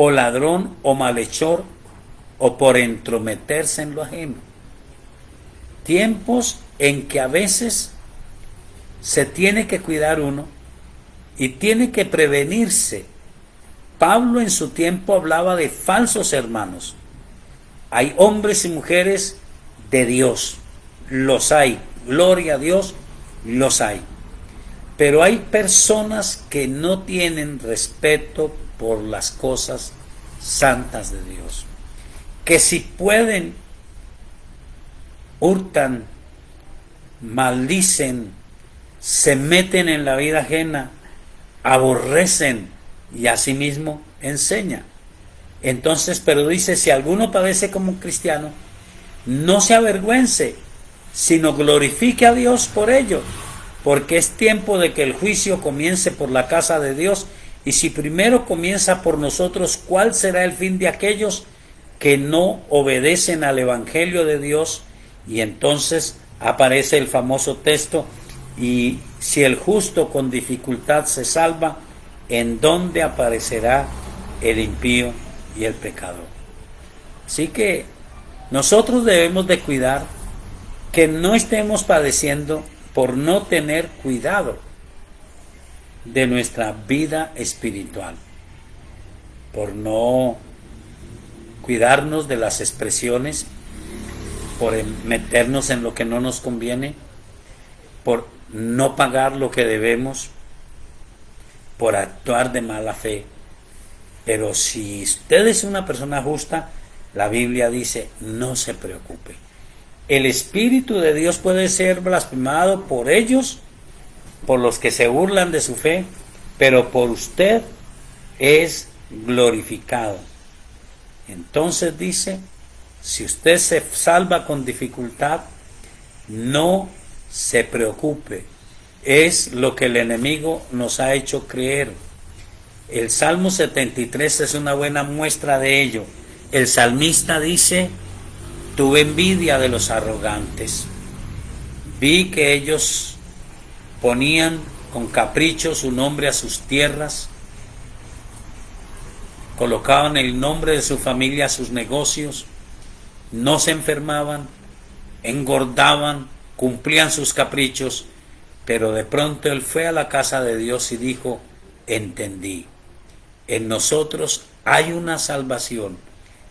o ladrón, o malhechor, o por entrometerse en lo ajeno. Tiempos en que a veces se tiene que cuidar uno y tiene que prevenirse. Pablo en su tiempo hablaba de falsos hermanos. Hay hombres y mujeres de Dios, los hay, gloria a Dios, los hay. Pero hay personas que no tienen respeto por las cosas santas de Dios, que si pueden, hurtan, maldicen, se meten en la vida ajena, aborrecen y asimismo enseñan. Entonces, pero dice, si alguno padece como un cristiano, no se avergüence, sino glorifique a Dios por ello, porque es tiempo de que el juicio comience por la casa de Dios, y si primero comienza por nosotros, ¿cuál será el fin de aquellos que no obedecen al Evangelio de Dios? Y entonces aparece el famoso texto, y si el justo con dificultad se salva, ¿en dónde aparecerá el impío y el pecador? Así que nosotros debemos de cuidar que no estemos padeciendo por no tener cuidado de nuestra vida espiritual, por no cuidarnos de las expresiones, por meternos en lo que no nos conviene, por no pagar lo que debemos, por actuar de mala fe. Pero si usted es una persona justa, la Biblia dice, no se preocupe. El Espíritu de Dios puede ser blasfemado por ellos, por los que se burlan de su fe, pero por usted es glorificado. Entonces dice, si usted se salva con dificultad, no se preocupe. Es lo que el enemigo nos ha hecho creer. El Salmo 73 es una buena muestra de ello. El salmista dice, tuve envidia de los arrogantes. Vi que ellos ponían con capricho su nombre a sus tierras, colocaban el nombre de su familia a sus negocios, no se enfermaban, engordaban, cumplían sus caprichos, pero de pronto él fue a la casa de Dios y dijo, entendí, en nosotros hay una salvación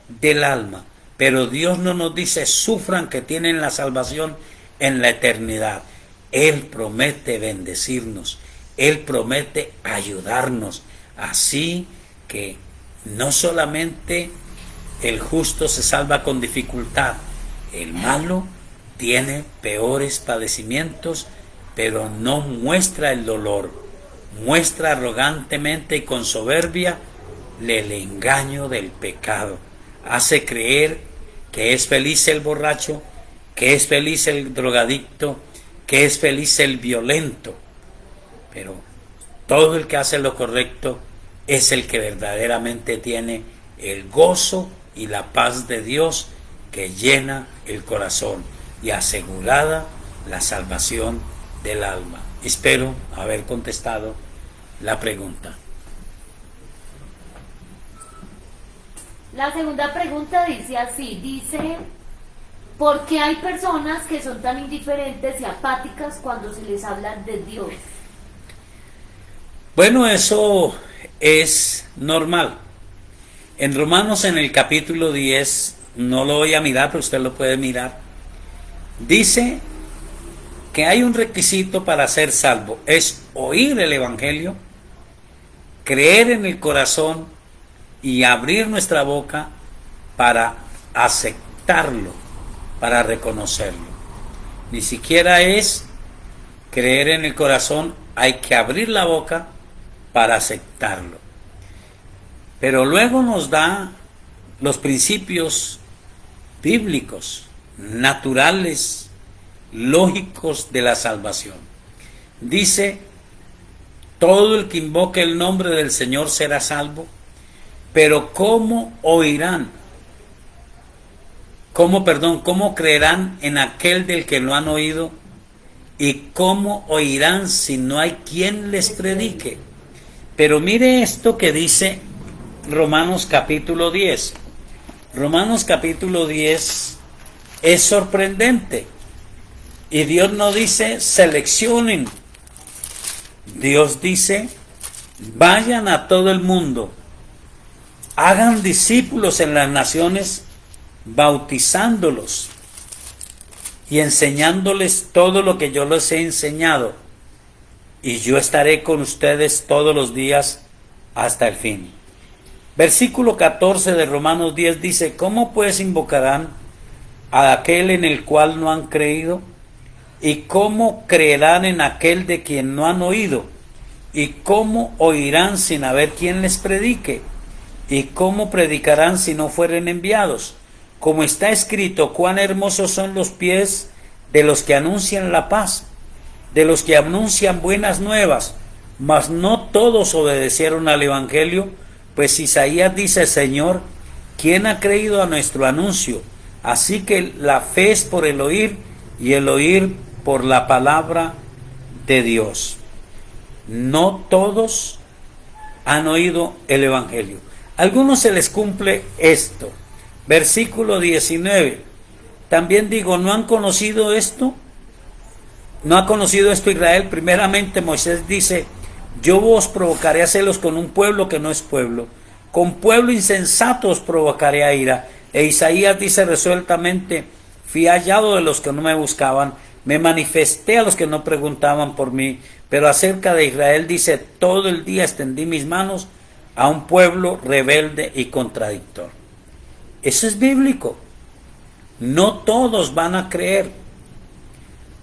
del alma, pero Dios no nos dice sufran que tienen la salvación en la eternidad. Él promete bendecirnos, Él promete ayudarnos, así que no solamente el justo se salva con dificultad, el malo tiene peores padecimientos, pero no muestra el dolor, muestra arrogantemente y con soberbia el engaño del pecado, hace creer que es feliz el borracho, que es feliz el drogadicto, que es feliz el violento, pero todo el que hace lo correcto es el que verdaderamente tiene el gozo y la paz de Dios que llena el corazón y asegurada la salvación del alma. Espero haber contestado la pregunta. La segunda pregunta dice así, dice, ¿por qué hay personas que son tan indiferentes y apáticas cuando se les habla de Dios? Bueno, eso es normal. En Romanos, en el capítulo 10, no lo voy a mirar, pero usted lo puede mirar, dice que hay un requisito para ser salvo, es oír el Evangelio, creer en el corazón y abrir nuestra boca para aceptarlo, para reconocerlo. Ni siquiera es creer en el corazón, hay que abrir la boca para aceptarlo. Pero luego nos da los principios bíblicos, naturales, lógicos de la salvación. Dice, todo el que invoque el nombre del Señor será salvo, pero ¿cómo oirán? ¿Cómo creerán en aquel del que no han oído? ¿Y cómo oirán si no hay quien les predique? Pero mire esto que dice Romanos capítulo 10. Romanos capítulo 10 es sorprendente. Y Dios no dice seleccionen. Dios dice vayan a todo el mundo, hagan discípulos en las naciones, bautizándolos y enseñándoles todo lo que yo les he enseñado, y yo estaré con ustedes todos los días hasta el fin. Versículo 14 de Romanos 10 dice, ¿cómo pues invocarán a aquel en el cual no han creído? ¿Y cómo creerán en aquel de quien no han oído? ¿Y cómo oirán sin haber quien les predique? ¿Y cómo predicarán si no fueren enviados? Como está escrito, cuán hermosos son los pies de los que anuncian la paz, de los que anuncian buenas nuevas. Mas no todos obedecieron al Evangelio, pues Isaías dice: Señor, ¿quién ha creído a nuestro anuncio? Así que la fe es por el oír, y el oír por la palabra de Dios. No todos han oído el Evangelio. A algunos se les cumple esto. Versículo 19. También digo, ¿no han conocido esto? ¿No ha conocido esto Israel? Primeramente Moisés dice: yo os provocaré a celos con un pueblo que no es pueblo. Con pueblo insensato os provocaré a ira. E Isaías dice resueltamente: fui hallado de los que no me buscaban, me manifesté a los que no preguntaban por mí. Pero acerca de Israel dice: todo el día extendí mis manos a un pueblo rebelde y contradictor. Eso es bíblico. No todos van a creer.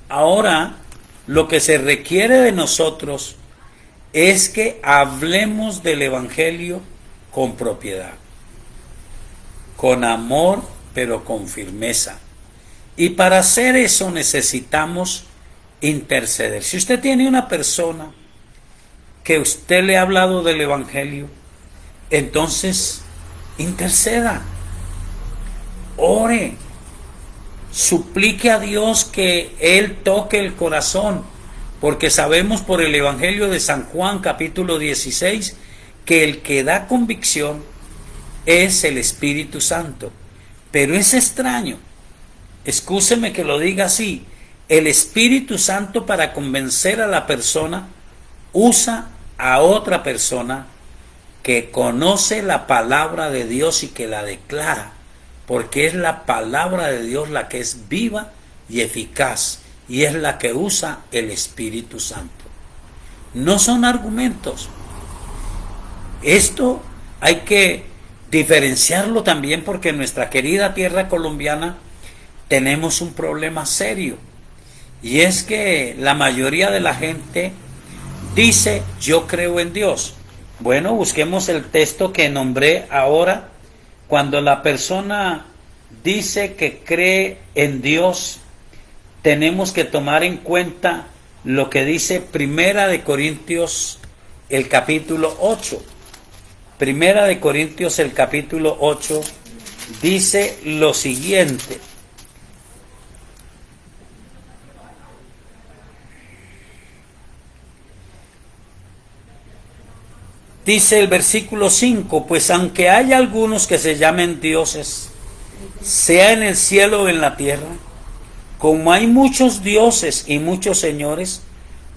Ahora, lo que se requiere de nosotros es que hablemos del Evangelio con propiedad, con amor, pero con firmeza. Y para hacer eso necesitamos interceder. Si usted tiene una persona que usted le ha hablado del Evangelio, entonces interceda, ore, suplique a Dios que Él toque el corazón, porque sabemos por el Evangelio de San Juan capítulo 16 que el que da convicción es el Espíritu Santo. Pero es extraño, excúseme que lo diga así, el Espíritu Santo para convencer a la persona usa a otra persona que conoce la palabra de Dios y que la declara, porque es la palabra de Dios la que es viva y eficaz, y es la que usa el Espíritu Santo. No son argumentos. Esto hay que diferenciarlo también, porque en nuestra querida tierra colombiana tenemos un problema serio, y es que la mayoría de la gente dice: yo creo en Dios. Bueno, busquemos el texto que nombré ahora. Cuando la persona dice que cree en Dios, tenemos que tomar en cuenta lo que dice Primera de Corintios, el capítulo 8. Primera de Corintios, el capítulo 8, dice lo siguiente. Dice el versículo 5, pues aunque haya algunos que se llamen dioses, sea en el cielo o en la tierra, como hay muchos dioses y muchos señores,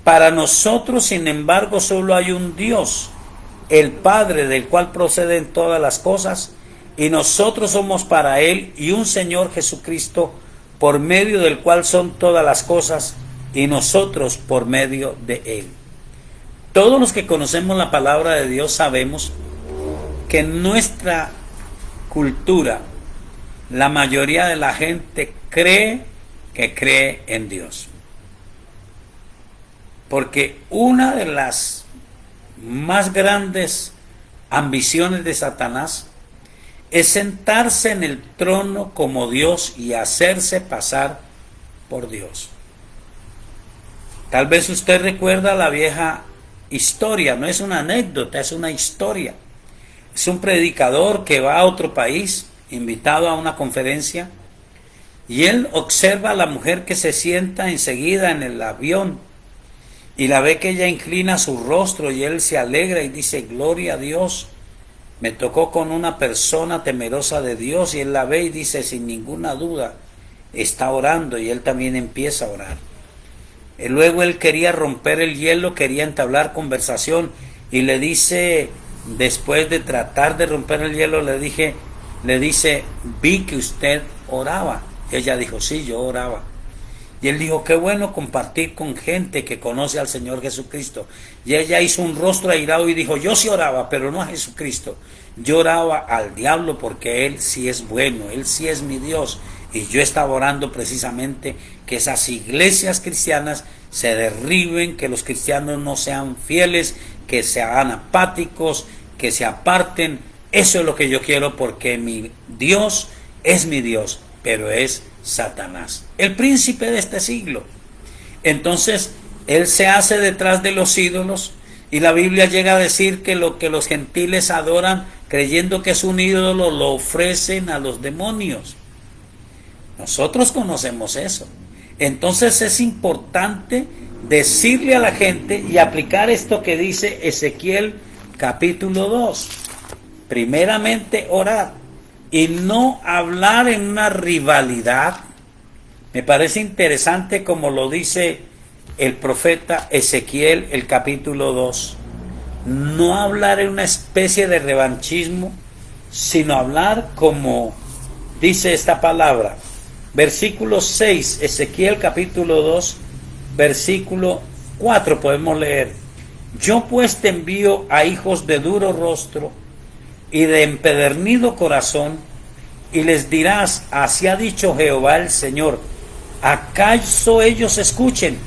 para nosotros, sin embargo, solo hay un Dios, el Padre, del cual proceden todas las cosas, y nosotros somos para Él, y un Señor Jesucristo, por medio del cual son todas las cosas, y nosotros por medio de Él. Todos los que conocemos la palabra de Dios sabemos que en nuestra cultura la mayoría de la gente cree en Dios. Porque una de las más grandes ambiciones de Satanás es sentarse en el trono como Dios y hacerse pasar por Dios. Tal vez usted recuerda la vieja historia, no es una anécdota, es una historia. Es un predicador que va a otro país, invitado a una conferencia, y él observa a la mujer que se sienta enseguida en el avión, y la ve que ella inclina su rostro, y él se alegra y dice: gloria a Dios, me tocó con una persona temerosa de Dios. Y él la ve y dice: sin ninguna duda está orando, y él también empieza a orar. Luego él quería romper el hielo, quería entablar conversación, y le dice, después de tratar de romper el hielo, le dice: vi que usted oraba. Ella dijo: sí, yo oraba. Y él dijo, qué bueno compartir con gente que conoce al Señor Jesucristo. Y ella hizo un rostro airado y dijo, yo sí oraba, pero no a Jesucristo. Yo oraba al diablo porque Él sí es bueno, Él sí es mi Dios. Y yo estaba orando precisamente que esas iglesias cristianas se derriben, que los cristianos no sean fieles, que sean apáticos, que se aparten. Eso es lo que yo quiero porque mi Dios es mi Dios, pero es Satanás, el príncipe de este siglo. Entonces, él se hace detrás de los ídolos y la Biblia llega a decir que lo que los gentiles adoran, creyendo que es un ídolo, lo ofrecen a los demonios. Nosotros conocemos eso. Entonces es importante decirle a la gente y aplicar esto que dice Ezequiel capítulo 2. Primeramente orar y no hablar en una rivalidad. Me parece interesante como lo dice el profeta Ezequiel el capítulo 2. No hablar en una especie de revanchismo, sino hablar como dice esta palabra. Versículo 6, Ezequiel capítulo 2, versículo 4 podemos leer. Yo pues te envío a hijos de duro rostro y de empedernido corazón, y les dirás, así ha dicho Jehová el Señor, ¿acaso ellos escuchen?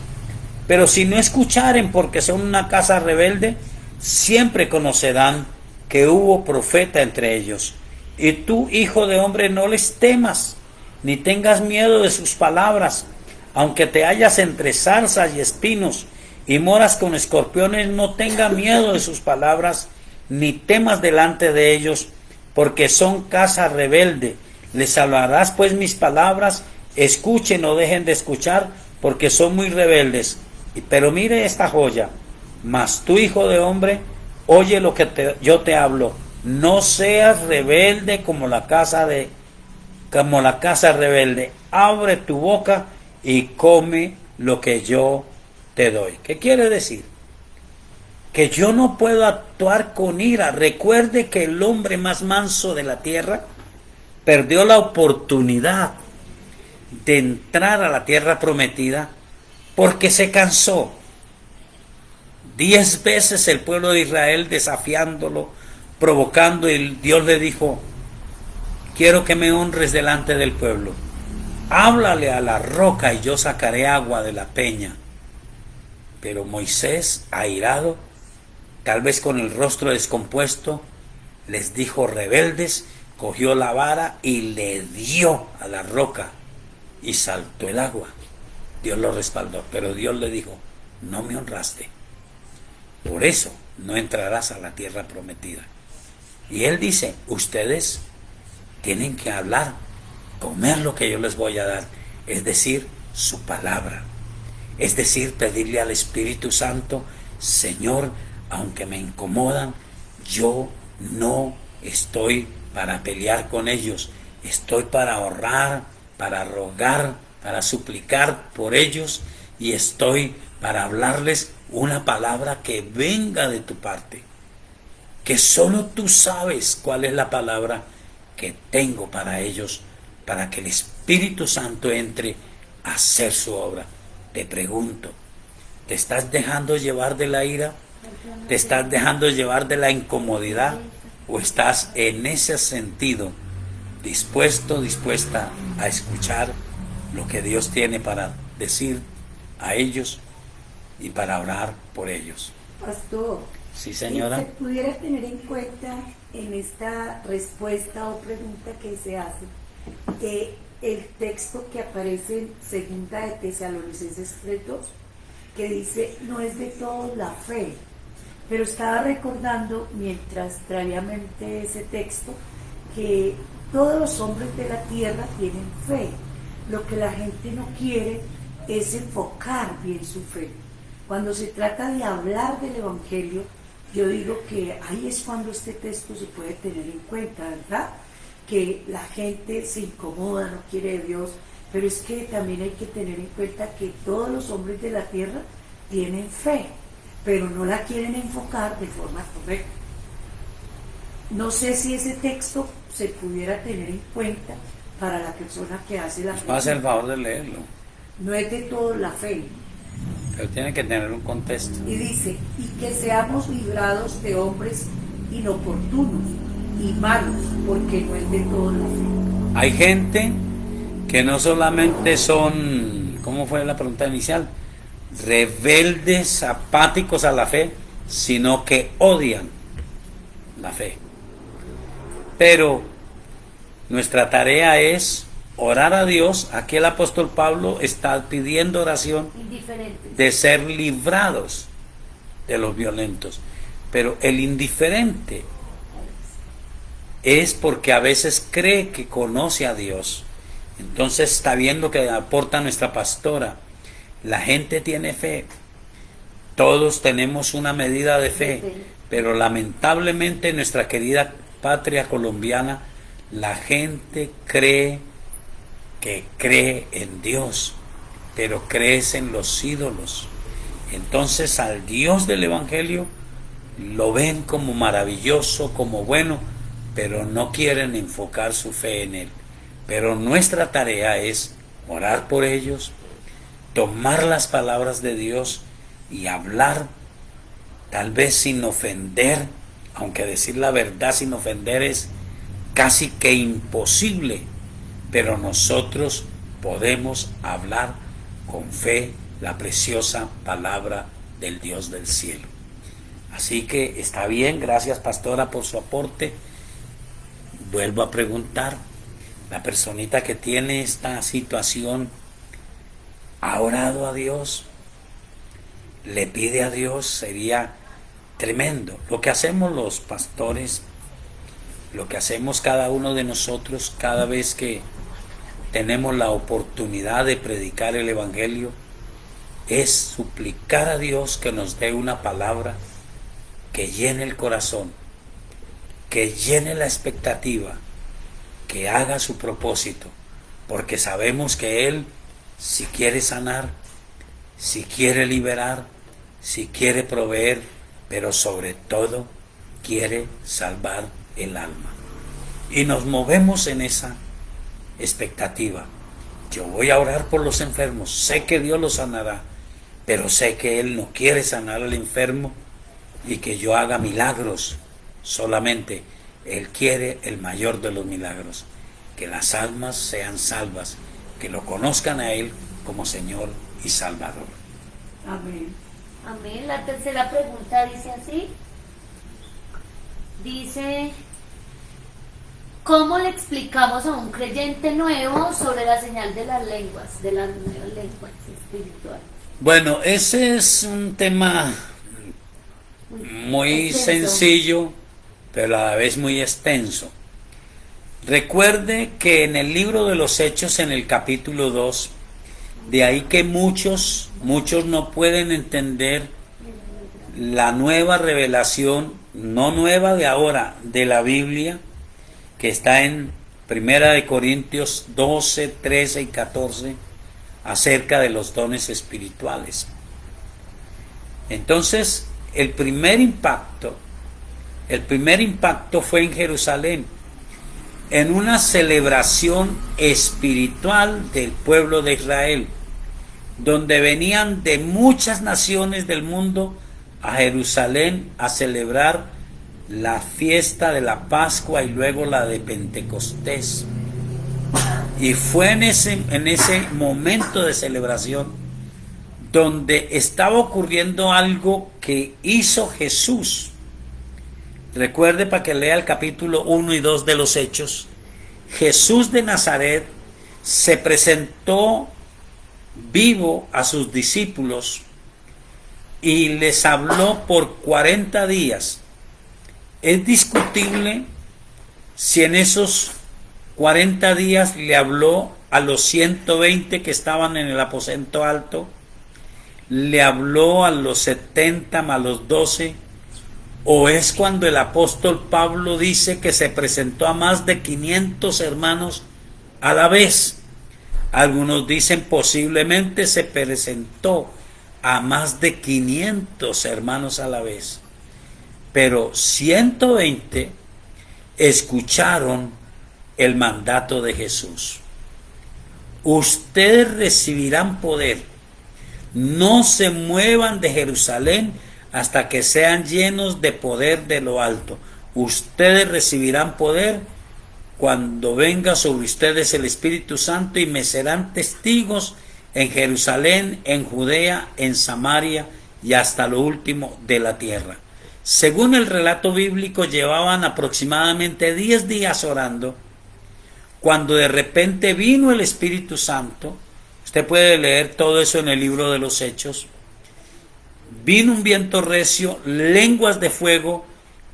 Pero si no escucharen porque son una casa rebelde, siempre conocerán que hubo profeta entre ellos. Y tú, hijo de hombre, no les temas, ni tengas miedo de sus palabras, aunque te hallas entre zarzas y espinos, y moras con escorpiones, no tengas miedo de sus palabras, ni temas delante de ellos, porque son casa rebelde. Les hablarás pues mis palabras, escuchen o dejen de escuchar, porque son muy rebeldes. Pero mire esta joya, mas tú, hijo de hombre, oye lo que yo te hablo, no seas rebelde como la casa rebelde, abre tu boca y come lo que yo te doy. ¿Qué quiere decir? Que yo no puedo actuar con ira. Recuerde que el hombre más manso de la tierra perdió la oportunidad de entrar a la tierra prometida porque se cansó. 10 veces el pueblo de Israel desafiándolo, provocando, y Dios le dijo, quiero que me honres delante del pueblo. Háblale a la roca y yo sacaré agua de la peña. Pero Moisés, airado, tal vez con el rostro descompuesto, les dijo rebeldes, cogió la vara y le dio a la roca y saltó el agua. Dios lo respaldó, pero Dios le dijo, no me honraste, por eso no entrarás a la tierra prometida. Y él dice, ustedes tienen que hablar, comer lo que yo les voy a dar, es decir, su palabra, es decir, pedirle al Espíritu Santo, Señor, aunque me incomodan, yo no estoy para pelear con ellos, estoy para orar, para rogar, para suplicar por ellos, y estoy para hablarles una palabra que venga de tu parte, que solo tú sabes cuál es la palabra que tengo para ellos, para que el Espíritu Santo entre a hacer su obra. Te pregunto, ¿te estás dejando llevar de la ira? ¿Te estás dejando llevar de la incomodidad? ¿O estás en ese sentido dispuesta a escuchar lo que Dios tiene para decir a ellos y para orar por ellos? Pastor, sí, señora. ¿se pudiera tener en cuenta en esta respuesta o pregunta que se hace el texto que aparece en segunda de Tesalonicenses 3:2, que dice, no es de todos la fe? Pero estaba recordando, mientras traía a mente ese texto, que todos los hombres de la tierra tienen fe. Lo que la gente no quiere es enfocar bien su fe. Cuando se trata de hablar del Evangelio, yo digo que ahí es cuando este texto se puede tener en cuenta, ¿verdad? Que la gente se incomoda, no quiere de Dios, pero es que también hay que tener en cuenta que todos los hombres de la tierra tienen fe, pero no la quieren enfocar de forma correcta. No sé si ese texto se pudiera tener en cuenta para la persona que hace la fe. Pase el favor de leerlo. no es de todos la fe. Pero tiene que tener un contexto. Y dice, y que seamos librados de hombres inoportunos y malos, porque no es de todos la fe. Hay gente que no solamente son, ¿cómo fue la pregunta inicial? Rebeldes, apáticos a la fe, sino que odian la fe. Pero nuestra tarea es orar a Dios. Aquí el apóstol Pablo está pidiendo oración de ser librados de los violentos. Pero el indiferente es porque a veces cree que conoce a Dios. Entonces está viendo que aporta nuestra pastora. La gente tiene fe. Todos tenemos una medida de fe. Pero lamentablemente en nuestra querida patria colombiana, la gente cree en Dios, pero crees en los ídolos. Entonces al Dios del Evangelio lo ven como maravilloso, como bueno, pero no quieren enfocar su fe en Él. Pero nuestra tarea es orar por ellos, tomar las palabras de Dios y hablar, tal vez sin ofender, aunque decir la verdad sin ofender es casi que imposible, pero nosotros podemos hablar con fe la preciosa palabra del Dios del cielo. Así que está bien, gracias pastora por su aporte. Vuelvo a preguntar, la personita que tiene esta situación, ¿ha orado a Dios? ¿Le pide a Dios? Sería tremendo. Lo que hacemos los pastores, lo que hacemos cada uno de nosotros cada vez que tenemos la oportunidad de predicar el Evangelio, es suplicar a Dios que nos dé una palabra que llene el corazón, que llene la expectativa, que haga su propósito, porque sabemos que Él, si quiere sanar, si quiere liberar, si quiere proveer, pero sobre todo quiere salvar el alma. Y nos movemos en esa expectativa. Yo voy a orar por los enfermos, sé que Dios los sanará, pero sé que Él no quiere sanar al enfermo y que yo haga milagros solamente. Él quiere el mayor de los milagros, que las almas sean salvas, que lo conozcan a Él como Señor y Salvador. Amén. Amén. La tercera pregunta dice así. Dice, ¿cómo le explicamos a un creyente nuevo sobre la señal de las lenguas, de las nuevas lenguas espirituales? Bueno, ese es un tema muy sencillo, pero a la vez muy extenso. Recuerde que en el libro de los Hechos, en el capítulo 2, de ahí que muchos no pueden entender la nueva revelación, no nueva de ahora, de la Biblia, que está en 1 Corintios 12, 13 y 14, acerca de los dones espirituales. Entonces, el primer impacto fue en Jerusalén, en una celebración espiritual del pueblo de Israel, donde venían de muchas naciones del mundo a Jerusalén a celebrar la fiesta de la Pascua y luego la de Pentecostés. Y fue en ese momento de celebración donde estaba ocurriendo algo que hizo Jesús. Recuerde, para que lea el capítulo 1 y 2 de los Hechos, Jesús de Nazaret se presentó vivo a sus discípulos y les habló por 40 días. Es discutible si en esos 40 días le habló a los 120 que estaban en el aposento alto, le habló a los 70 más los 12, o es cuando el apóstol Pablo dice que se presentó a más de 500 hermanos a la vez. Algunos dicen posiblemente se presentó a más de 500 hermanos a la vez, pero 120 escucharon el mandato de Jesús. ustedes recibirán poder. No se muevan de Jerusalén hasta que sean llenos de poder de lo alto. Ustedes recibirán poder cuando venga sobre ustedes el Espíritu Santo y me serán testigos en Jerusalén, en Judea, en Samaria y hasta lo último de la tierra. Según el relato bíblico, llevaban aproximadamente 10 días orando, cuando de repente vino el Espíritu Santo. Usted puede leer todo eso en el libro de los Hechos. Vino un viento recio, lenguas de fuego,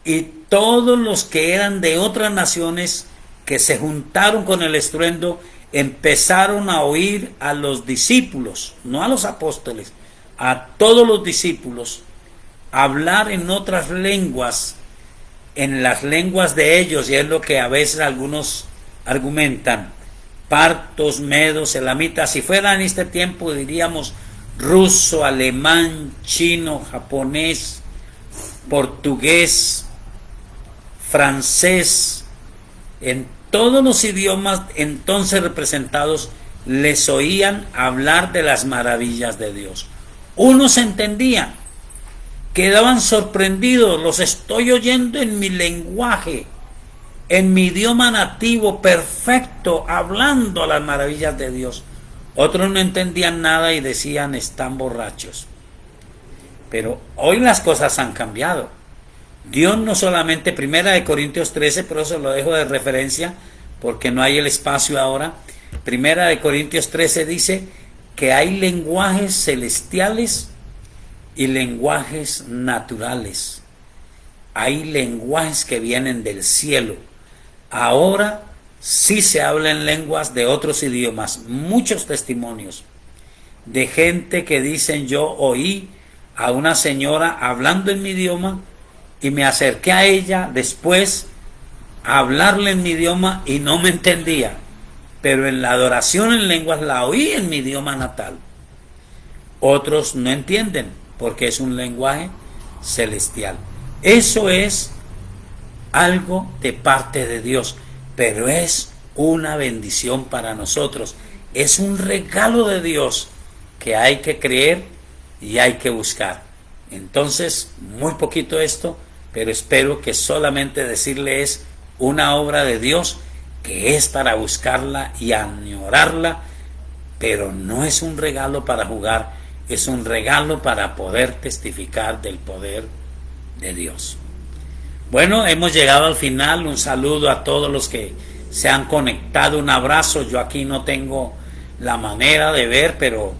y todos los que eran de otras naciones que se juntaron con el estruendo empezaron a oír a los discípulos, no a los apóstoles, a todos los discípulos, hablar en otras lenguas, en las lenguas de ellos, y es lo que a veces algunos argumentan: partos, medos, elamitas. Si fuera en este tiempo diríamos ruso, alemán, chino, japonés, portugués, francés. En todos los idiomas entonces representados les oían hablar de las maravillas de Dios. Unos entendían, quedaban sorprendidos: los estoy oyendo en mi lenguaje, en mi idioma nativo, perfecto, hablando las maravillas de Dios. Otros no entendían nada y decían: están borrachos. Pero hoy las cosas han cambiado. Dios no solamente, 1 Corintios 13, por eso lo dejo de referencia, porque no hay el espacio ahora. 1 Corintios 13 dice que hay lenguajes celestiales y lenguajes naturales. Hay lenguajes que vienen del cielo. Ahora sí se habla en lenguas de otros idiomas. Muchos testimonios de gente que dicen: yo oí a una señora hablando en mi idioma y me acerqué a ella después a hablarle en mi idioma y no me entendía, pero en la adoración en lenguas la oí en mi idioma natal. Otros no entienden porque es un lenguaje celestial. Eso es algo de parte de Dios, pero es una bendición para nosotros. Es un regalo de Dios que hay que creer y hay que buscar. Entonces, muy poquito esto, pero espero que solamente decirle es una obra de Dios que es para buscarla y añorarla, pero no es un regalo para jugar, es un regalo para poder testificar del poder de Dios. Bueno, hemos llegado al final. Un saludo a todos los que se han conectado, un abrazo. Yo aquí no tengo la manera de ver, pero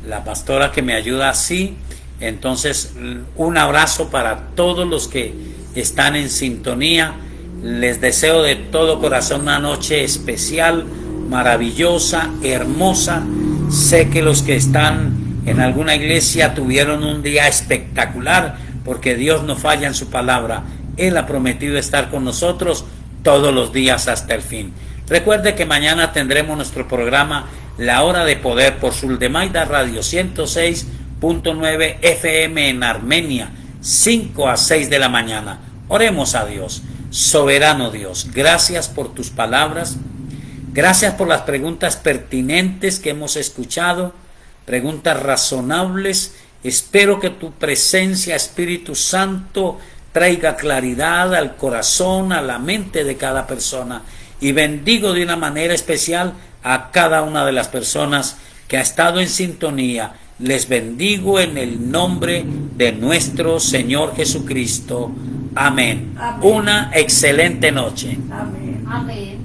la pastora que me ayuda sí. Entonces, un abrazo para todos los que están en sintonía. Les deseo de todo corazón una noche especial, maravillosa, hermosa. Sé que los que están en alguna iglesia tuvieron un día espectacular, porque Dios no falla en su palabra. Él ha prometido estar con nosotros todos los días hasta el fin. Recuerde que mañana tendremos nuestro programa La Hora de Poder por Suldemaida Radio 106.9 FM en Armenia, 5 a 6 de la mañana. Oremos a Dios. Soberano Dios, gracias por tus palabras, gracias por las preguntas pertinentes que hemos escuchado, preguntas razonables. Espero que tu presencia, Espíritu Santo, traiga claridad al corazón, a la mente de cada persona, y bendigo de una manera especial a cada una de las personas que ha estado en sintonía. Les bendigo en el nombre de nuestro Señor Jesucristo. Amén. Amén. Una excelente noche. Amén. Amén.